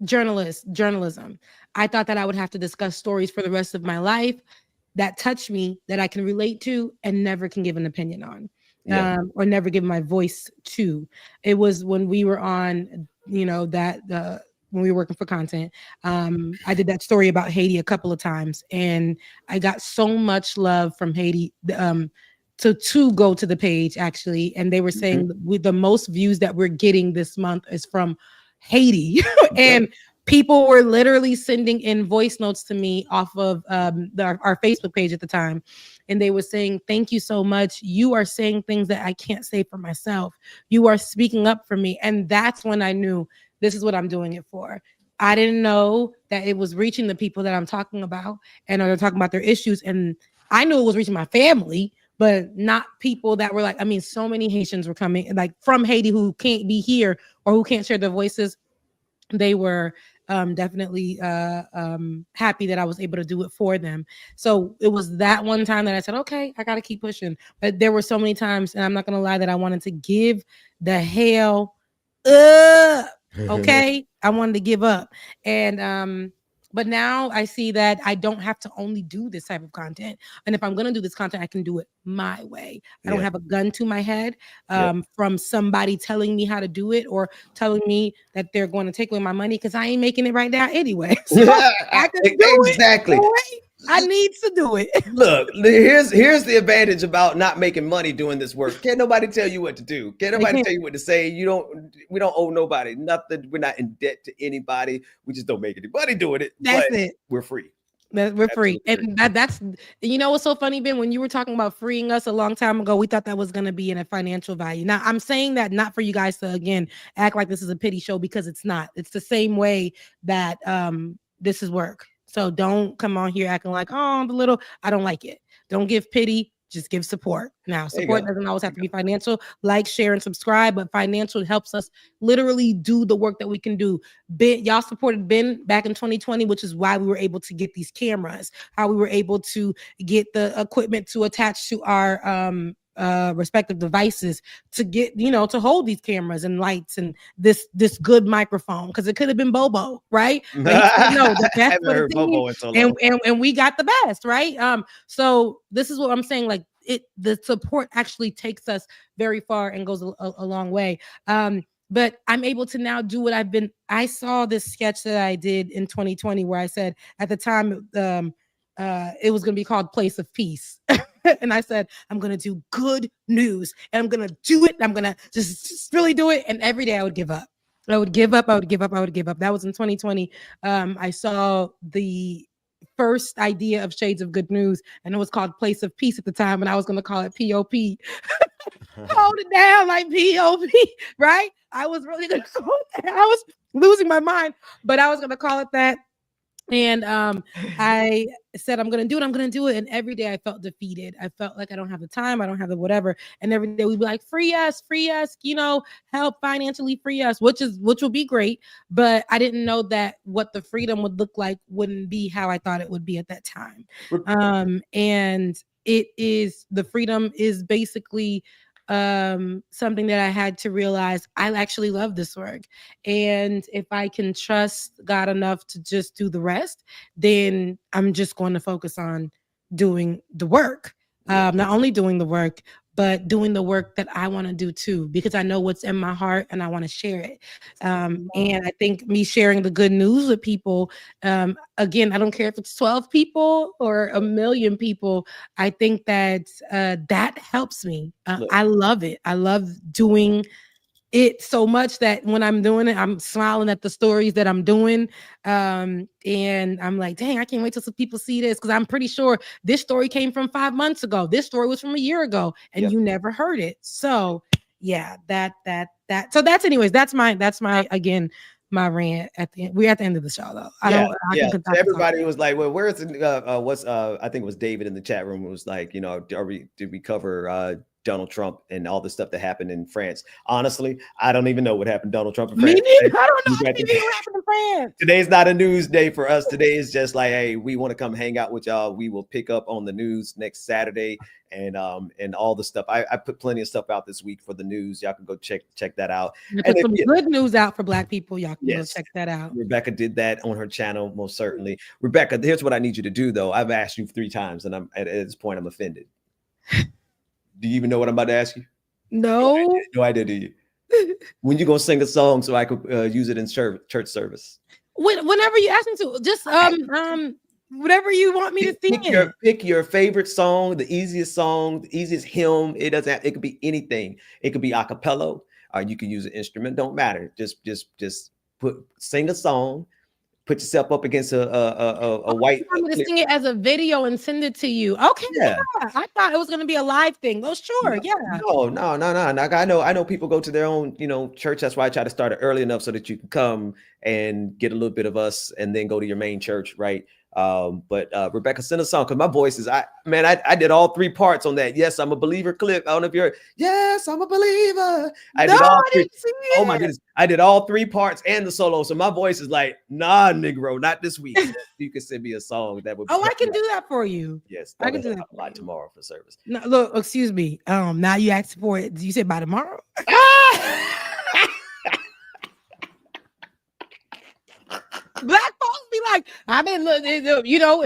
journalism. I thought that I would have to discuss stories for the rest of my life that touch me, that I can relate to, and never can give an opinion on, or never give my voice to. It was when we were on, when we were working for content, I did that story about Haiti a couple of times, and I got so much love from Haiti to go to the page, actually, and they were saying with the most views that we're getting this month is from Haiti. And people were literally sending in voice notes to me off of our Facebook page at the time. And they were saying, thank you so much. You are saying things that I can't say for myself. You are speaking up for me. And that's when I knew this is what I'm doing it for. I didn't know that it was reaching the people that I'm talking about, and they're talking about their issues. And I knew it was reaching my family, but not people that were like, so many Haitians were coming like from Haiti who can't be here or who can't share their voices. They were definitely happy that I was able to do it for them. So it was that one time that I said, okay, I got to keep pushing. But there were so many times, and I'm not going to lie, that I wanted to give the hell up. Okay. I wanted to give up. And but now I see that I don't have to only do this type of content. And if I'm going to do this content, I can do it my way. I don't have a gun to my head from somebody telling me how to do it or telling me that they're going to take away my money, because I ain't making it right now anyway. So I can do exactly. It. I need to do it. Look, here's the advantage about not making money doing this work. Can't nobody tell you what to do. Can't nobody tell you what to say. We don't owe nobody nothing. We're not in debt to anybody. We just don't make any money doing it. That's it. We're free. We're free. And that's what's so funny, Ben, when you were talking about freeing us a long time ago, we thought that was going to be in a financial value. Now, I'm saying that not for you guys to, again, act like this is a pity show, because it's not. It's the same way that this is work. So don't come on here acting like, I don't like it. Don't give pity, just give support. Now, support doesn't always have to be financial. Like, share, and subscribe, but financial helps us literally do the work that we can do. Ben, y'all supported Ben back in 2020, which is why we were able to get these cameras, how we were able to get the equipment to attach to our respective devices to get, to hold these cameras and lights and this good microphone, because it could have been Bobo, right? But he said, no, the best for the team, so and we got the best, right? So this is what I'm saying, like the support actually takes us very far and goes a long way. But I'm able to now do what I saw this sketch that I did in 2020 where I said at the time it was going to be called Place of Peace. And I said, I'm going to do good news, and I'm going to do it. I'm going to just really do it. And every day I would give up. I would give up. That was in 2020. I saw the first idea of Shades of Good News, and it was called Place of Peace at the time. And I was going to call it POP. Hold it down like POP, right? I was really going to call it that. I was losing my mind, but I was going to call it that. And I said, I'm going to do it. And every day I felt defeated. I felt like I don't have the time. I don't have the whatever. And every day we'd be like, free us, help financially free us, which will be great. But I didn't know that what the freedom would look like wouldn't be how I thought it would be at that time. And the freedom is basically something that I had to realize I actually love this work. And if I can trust God enough to just do the rest, then I'm just going to focus on doing the work. Not only doing the work, but doing the work that I want to do too, because I know what's in my heart and I want to share it. And I think me sharing the good news with people, again, I don't care if it's 12 people or 1 million people. I think that that helps me. I love it. I love doing it so much that when I'm doing it, I'm smiling at the stories that I'm doing. And I'm like, dang, I can't wait till some people see this, because I'm pretty sure this story came from 5 months ago. This story was from a year ago, and you never heard it. So yeah, that. So that's my again, my rant at the end. We're at the end of the show though. So everybody was like, well, where's what's I think it was David in the chat room was like, did we cover Donald Trump and all the stuff that happened in France? Honestly, I don't even know what happened to Donald Trump in France. Me neither. I don't know anything what happened in France. Today's not a news day for us. Today is just like, hey, we want to come hang out with y'all. We will pick up on the news next Saturday and all the stuff. I put plenty of stuff out this week for the news. Y'all can go check that out. You put some good news out for Black people. Y'all can go check that out. Rebecca did that on her channel, most certainly. Rebecca, here's what I need you to do, though. I've asked you 3 times, and I'm at this point, I'm offended. Do you even know what I'm about to ask you? No. No idea, do you? When you gonna sing a song so I could use it in church service? Whenever you ask me to, just whatever you want me to sing. Pick your favorite song, the easiest hymn. It could be anything. It could be a cappella, or you can use an instrument. Don't matter. Just sing a song. Put yourself up against a white. I'm going to sing it as a video and send it to you. Okay, yeah. I thought it was going to be a live thing. Oh, sure, yeah. No. I know people go to their own, church. That's why I try to start it early enough so that you can come and get a little bit of us, and then go to your main church, right? But Rebecca, send a song, because my voice is I did all 3 parts on that Yes, I'm a Believer clip. I don't know if you're Yes, I'm a Believer. I didn't see it. Oh my goodness, I did all 3 parts and the solo, so my voice is like, nah, Negro, not this week. You can send me a song that would be I can do that for you. Yes, I can do that by tomorrow for service. No, look, excuse me, now you asked for it. You said by tomorrow? Black folks be like, I've been looking,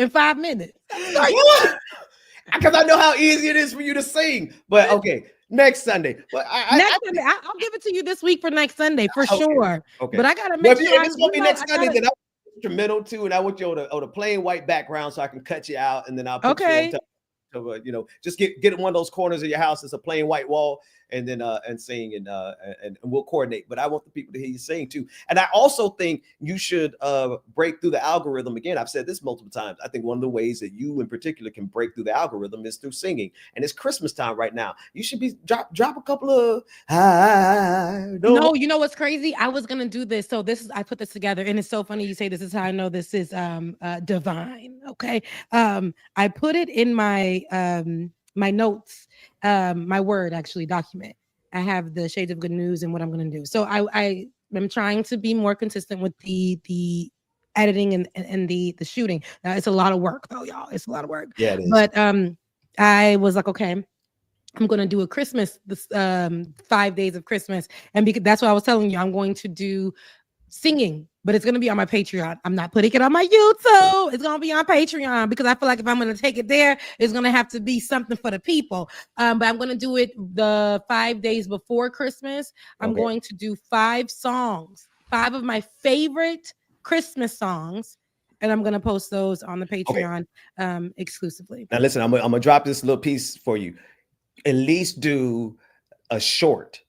in 5 minutes. Because I know how easy it is for you to sing. But okay, next Sunday. But next Sunday, I'll give it to you this week for next Sunday for sure. Okay. But I gotta make sure it's gonna be next Sunday. Then I'll instrumental too, and I want you on a plain white background so I can cut you out, and then I'll put you on top of, just get one of those corners of your house. It's a plain white wall, and then and sing, and we'll coordinate. But I want the people to hear you sing too. And I also think you should break through the algorithm. Again, I've said this multiple times. I think one of the ways that you in particular can break through the algorithm is through singing. And it's Christmas time right now. You should be drop a couple of No, you know what's crazy? I was gonna do this. So I put this together, and it's so funny you say this is how I know this is divine. Okay. I put it in my my notes, my Word actually document. I have the shades of good news and what I'm going to do. So I am trying to be more consistent with the editing and the shooting. Now, it's a lot of work though, y'all. It's a lot of work. Yeah, it is. But I was like, okay, I'm going to do a Christmas, 5 days of Christmas. And because that's what I was telling you, I'm going to do singing, but it's going to be on my Patreon. I'm not putting it on my YouTube. It's going to be on Patreon, because I feel like if I'm going to take it there, it's going to have to be something for the people. But I'm going to do it the 5 days before Christmas. I'm going to do 5 songs, 5 of my favorite Christmas songs. And I'm going to post those on the Patreon exclusively. Now, listen, I'm going to drop this little piece for you. At least do a short,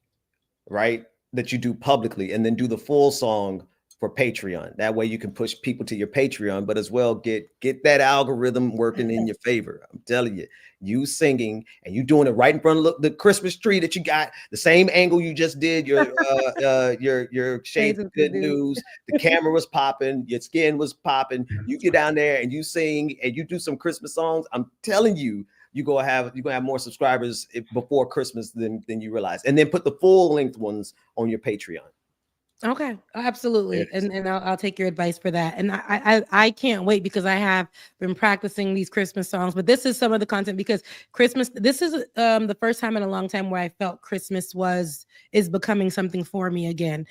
right? That you do publicly, and then do the full song for Patreon. That way you can push people to your Patreon, but as well get that algorithm working in your favor. I'm telling you singing and you doing it right in front of the Christmas tree that you got, the same angle you just did, your shades of good news. The camera was popping, your skin was popping. You get down there and you sing and you do some Christmas songs. I'm telling you, you're gonna have more subscribers before Christmas than you realize. And then put the full length ones on your Patreon. Okay, absolutely. And I'll take your advice for that. And I can't wait, because I have been practicing these Christmas songs, but this is some of the content, because Christmas, this is the first time in a long time where I felt Christmas is becoming something for me again.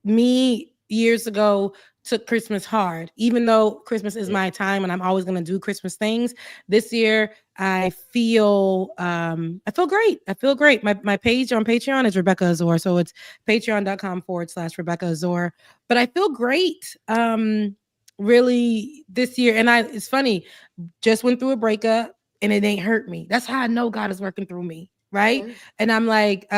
Me years ago took Christmas hard, even though Christmas is my time and I'm always going to do Christmas things. This year, I feel great. I feel great. My page on Patreon is Rebecca Azor. So it's patreon.com/Rebecca Azor. But I feel great. Really this year. And it's funny, just went through a breakup and it ain't hurt me. That's how I know God is working through me. Right. And I'm like,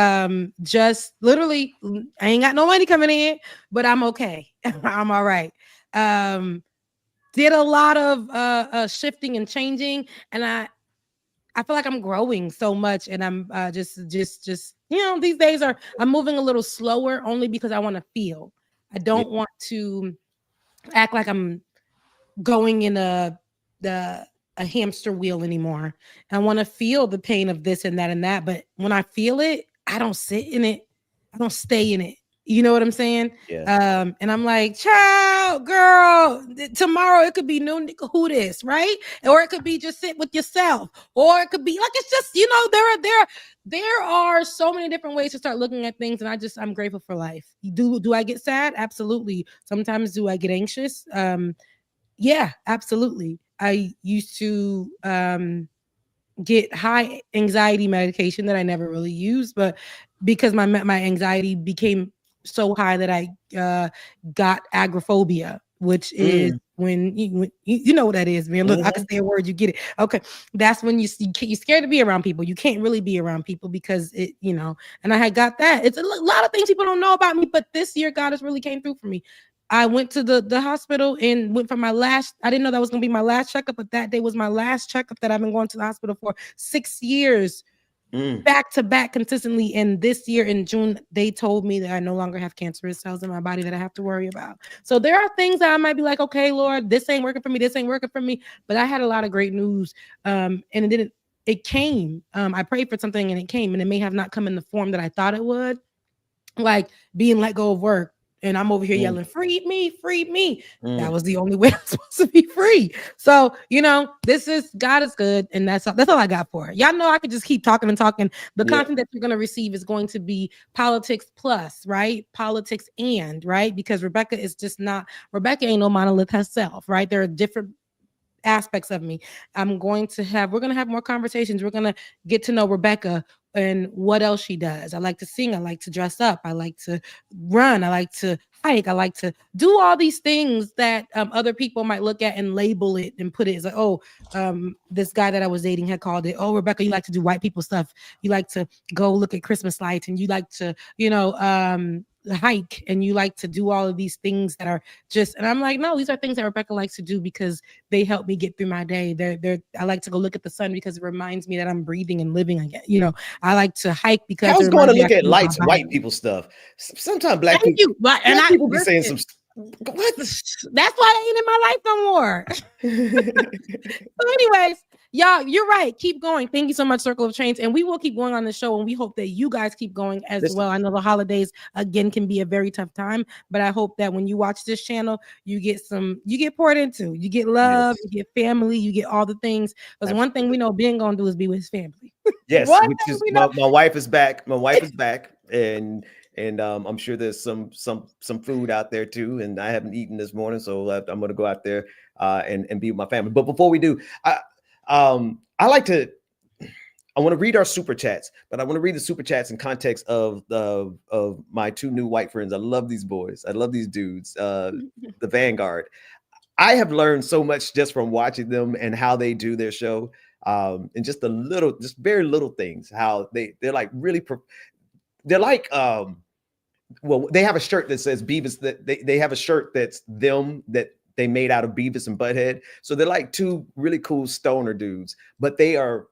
just literally, I ain't got no money coming in, but I'm okay. I'm all right. Did a lot of shifting and changing, and I feel like I'm growing so much, and I'm just these days I'm moving a little slower only because I want to feel. I don't want to act like I'm going in a hamster wheel anymore. I want to feel the pain of this and that, but when I feel it, I don't sit in it. I don't stay in it. You know what I'm saying? Yeah. And I'm like, child, girl, tomorrow it could be new who this, right? Or it could be just sit with yourself, or it could be like, it's just, there are so many different ways to start looking at things. And I'm grateful for life. Do I get sad? Absolutely. Sometimes do I get anxious? Yeah, absolutely. I used to get high anxiety medication that I never really used, but because my anxiety became so high that I got agoraphobia, which is when you know what that is, man. Look, I can say a word, you get it. Okay, that's when you're scared to be around people. You can't really be around people because and I had got that. It's a lot of things people don't know about me, but this year God has really came through for me. I went to the hospital and went for my last, I didn't know that was going to be my last checkup, but that day was my last checkup that I've been going to the hospital for 6 years, back to back consistently. And this year in June, they told me that I no longer have cancerous cells in my body that I have to worry about. So there are things that I might be like, okay, Lord, this ain't working for me. This ain't working for me. But I had a lot of great news. And it came. I prayed for something and it came, and it may have not come in the form that I thought it would, like being let go of work. And I'm over here yelling, free me, free me. That was the only way I'm supposed to be free. So, this is, God is good. And that's all I got for it. Y'all know I could just keep talking and talking. The content that you're going to receive is going to be politics plus, right? Politics and, right? Because Rebecca ain't no monolith herself, right? There are different aspects of me. We're going to have more conversations. We're going to get to know Rebecca and what else she does. I like to sing. I like to dress up. I like to run. I like to hike. I like to do all these things that other people might look at and label it and put it as like, this guy that I was dating had called it, oh, Rebecca, you like to do white people stuff. You like to go look at Christmas lights, and you like to, hike, and you like to do all of these things that are just, and I'm like, no, these are things that Rebecca likes to do because they help me get through my day. I like to go look at the sun because it reminds me that I'm breathing and living again. I like to hike because I was going to look at lights, white people stuff. Sometimes black people be saying some. What? That's why they ain't in my life no more. So anyways, y'all, you're right. Keep going. Thank you so much, Circle of Chains. And we will keep going on the show, and we hope that you guys keep going as well. I know the holidays, again, can be a very tough time, but I hope that when you watch this channel, you get poured into. You get love, you get family, you get all the things. Because one thing we know Ben gonna do is be with his family. Yes, which is my wife is back. My wife is back, and I'm sure there's some food out there too. And I haven't eaten this morning, so I'm gonna go out there and be with my family. But before we do, I want to read our super chats, but I want to read the super chats in context of my two new white friends. I love these boys. I love these dudes. The Vanguard. I have learned so much just from watching them and how they do their show. And just very little things, how they're like really, they're like, well, they have a shirt that says Beavis, that they have a shirt that's them that they made out of Beavis and Butthead. So they're like two really cool stoner dudes, but they are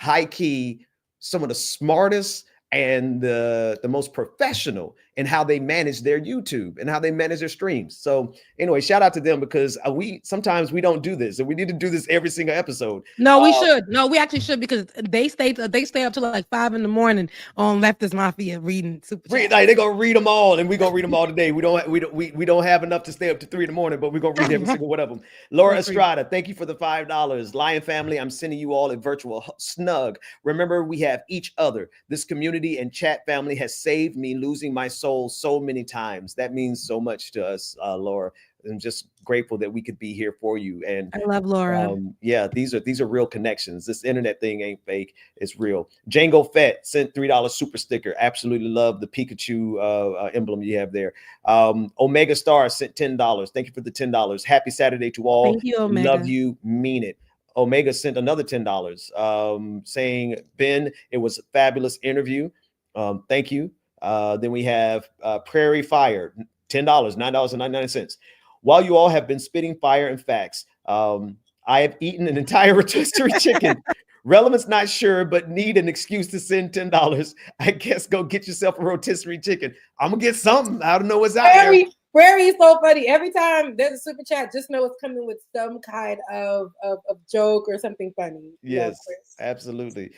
high key, some of the smartest and the most professional in how they manage their YouTube and how they manage their streams. So anyway, shout out to them, because sometimes we don't do this, and we need to do this every single episode. No, we should. No, we actually should, because they stay up till like 5 a.m. on Leftist Mafia reading super chats. They're gonna read them all, and we're gonna read them all today. We don't have enough to stay up to 3 a.m, but we're gonna read every single one of them. Laura Estrada, thank you for the $5. Lion family, I'm sending you all a virtual snug. Remember, we have each other. This community and chat family has saved me losing my soul so many times. That means so much to us, Laura. I'm just grateful that we could be here for you. And I love Laura. yeah, these are real connections. This internet thing ain't fake. It's real. Django Fett sent $3 super sticker. Absolutely love the Pikachu emblem you have there. Omega Star sent $10. Thank you for the $10. Happy Saturday to all. Thank you, Omega. Love you, mean it. Omega sent another $10 saying, Ben, it was a fabulous interview. Thank you. Then we have Prairie Fire, $10, $9.99. While you all have been spitting fire and facts, I have eaten an entire rotisserie chicken. Relevance not sure, but need an excuse to send $10. I guess go get yourself a rotisserie chicken. I'm gonna get something. I don't know what's out there. Prairie is so funny. Every time there's a super chat, just know it's coming with some kind of joke or something funny. Yes, absolutely.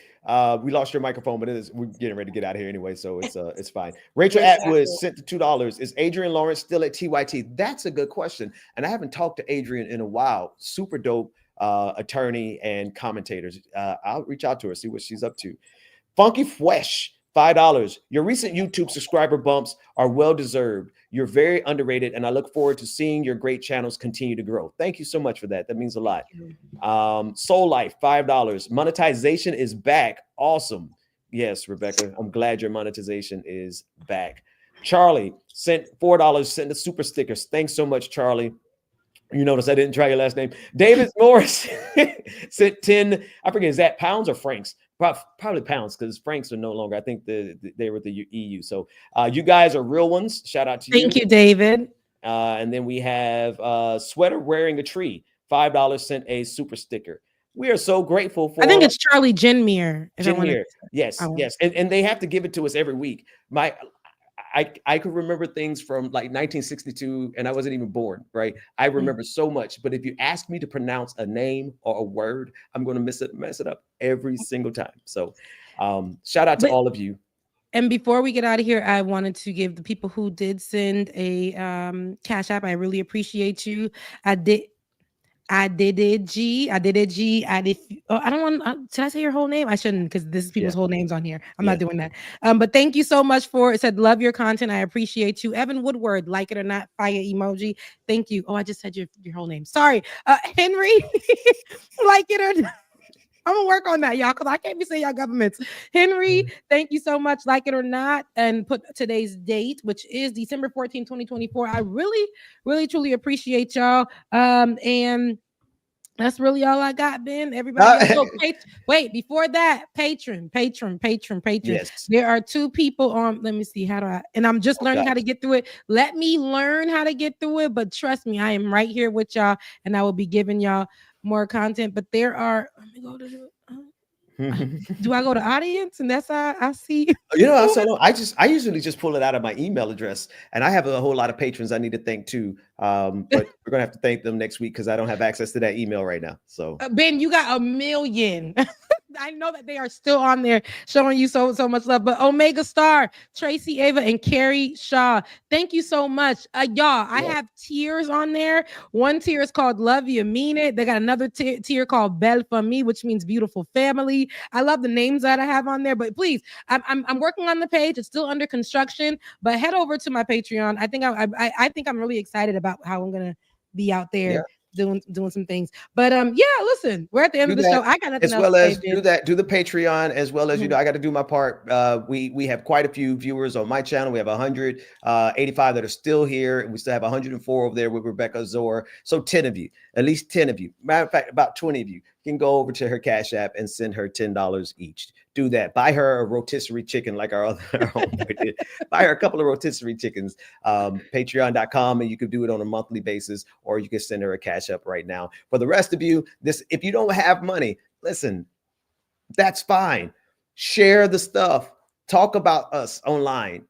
We lost your microphone, but we're getting ready to get out of here anyway, so it's fine. Rachel Atwood sent the $2. Is Adrian Lawrence still at TYT? That's a good question, and I haven't talked to Adrian in a while. Super dope attorney and commentators. I'll reach out to her, see what she's up to. Funky Flesh, $5. Your recent YouTube subscriber bumps are well deserved. You're very underrated, and I look forward to seeing your great channels continue to grow. Thank you so much for that. That means a lot. Soul Life, $5. Monetization is back. Awesome. Yes, Rebecca, I'm glad your monetization is back. Charlie sent $4, sent the super stickers. Thanks so much, Charlie. You notice I didn't try your last name. David Morris sent 10. I forget, is that pounds or francs? Probably pounds, because francs are no longer. I think they were the EU. So you guys are real ones. Shout out to you. Thank you, David. And then we have Sweater Wearing a Tree. $5 sent a super sticker. We are so grateful for. I think it's Charlie Jinmere. Yes. And they have to give it to us every week. I could remember things from like 1962, and I wasn't even born, right? I remember so much, but if you ask me to pronounce a name or a word, I'm going to mess it up every single time. So shout out to all of you. And before we get out of here, I wanted to give the people who did send a Cash App, I really appreciate you. I did it, G. I don't want, should I say your whole name? I shouldn't, because this is people's whole names on here. I'm not doing that. But thank you so much it said, love your content. I appreciate you. Evan Woodward, like it or not, fire emoji. Thank you. Oh, I just said your whole name. Sorry. Henry, like it or not. I'm gonna work on that, y'all, because I can't be saying y'all governments. Henry, thank you so much, like it or not, and put today's date, which is December 14, 2024. I really, really, truly appreciate y'all. And that's really all I got, Ben. Everybody, wait, before that, patron. Yes. There are 2 people on. Let me see, and I'm just learning how to get through it. Let me learn how to get through it, but trust me, I am right here with y'all, and I will be giving y'all more content. But there are, let me go to do I go to audience and that's how I see? I usually just pull it out of my email address, and I have a whole lot of patrons I need to thank too. But we're gonna have to thank them next week because I don't have access to that email right now. So Ben, you got 1 million. I know that they are still on there showing you so much love. But Omega Star, Tracy Ava, and Carrie Shaw, thank you so much. Y'all, I have tiers on there. One tier is called Love You Mean It. They got another tier called Belle Famille, which means beautiful family. I love the names that I have on there. But please, I'm working on the page. It's still under construction. But head over to my Patreon. I think I'm really excited about how I'm gonna be out there. Yeah. Doing some things, but listen, we're at the end of the show. I got nothing as else well to as say, do the Patreon as well as I got to do my part. We have quite a few viewers on my channel. We have 185 that are still here, and we still have 104 over there with Rebecca Zor. So 10 of you, at least 10 of you. Matter of fact, about 20 of you can go over to her Cash App and send her $10 each. Do that. Buy her a rotisserie chicken like our homeboy did. Buy her a couple of rotisserie chickens. Patreon.com, and you can do it on a monthly basis, or you can send her a Cash App right now. For the rest of you, if you don't have money, listen, that's fine. Share the stuff. Talk about us online.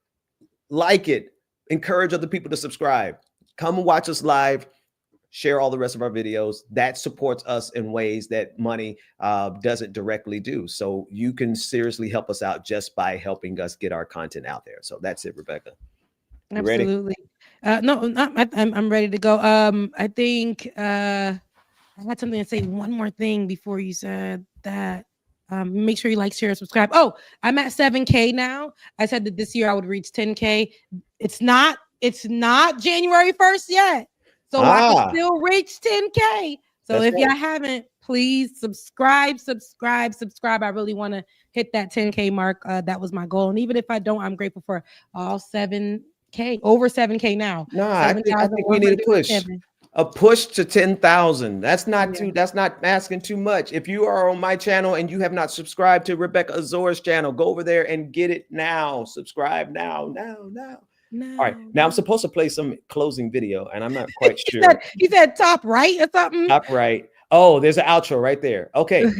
Like it. Encourage other people to subscribe. Come and watch us live. Share all the rest of our videos. That supports us in ways that money doesn't directly do. So you can seriously help us out just by helping us get our content out there. So that's it, Rebecca. You absolutely. Ready? No, I'm ready to go. I think I had something to say. One more thing before you said that. Make sure you like, share, subscribe. Oh, I'm at 7K now. I said that this year I would reach 10K. It's not January 1st yet. so I can still reach 10K. So That's if right. y'all haven't, please subscribe. I really want to hit that 10K mark. That was my goal. And even if I don't, I'm grateful for all 7K, over 7K now. No, I think we need a push to 10,000. That's not too. That's not asking too much. If you are on my channel and you have not subscribed to Rebecca Azor's channel, go over there and get it now. Subscribe now. All right, now I'm supposed to play some closing video, and I'm not quite sure. He said top right or something. Top right. Oh, there's an outro right there. Okay. All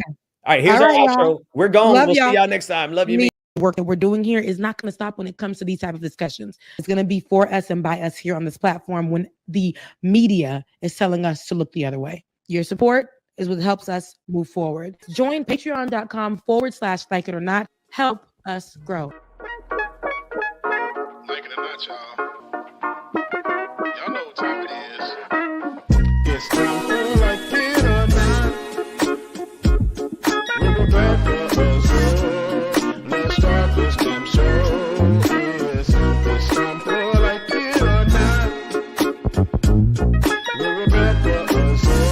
right, here's our outro. Y'all. We're gone. Love We'll y'all. see y'all next time. Love you. Work that we're doing here is not going to stop when it comes to these type of discussions. It's going to be for us and by us here on this platform when the media is telling us to look the other way. Your support is what helps us move forward. Join patreon.com/like it or not. Help us grow. Like it or not, y'all. Y'all know what time it is. It's time for like it or not. We're Rebecca Azor. Let's start this damn show. It's time for like it or not. We're Rebecca Azor.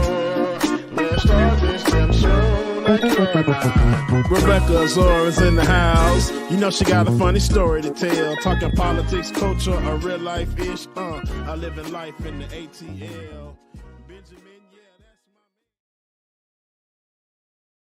Let's start this damn show like it or not. Rebecca Azor is in the house. You know she got a funny story to tell. Talking politics, culture, or real life ish. I live in life in the ATL. Benjamin.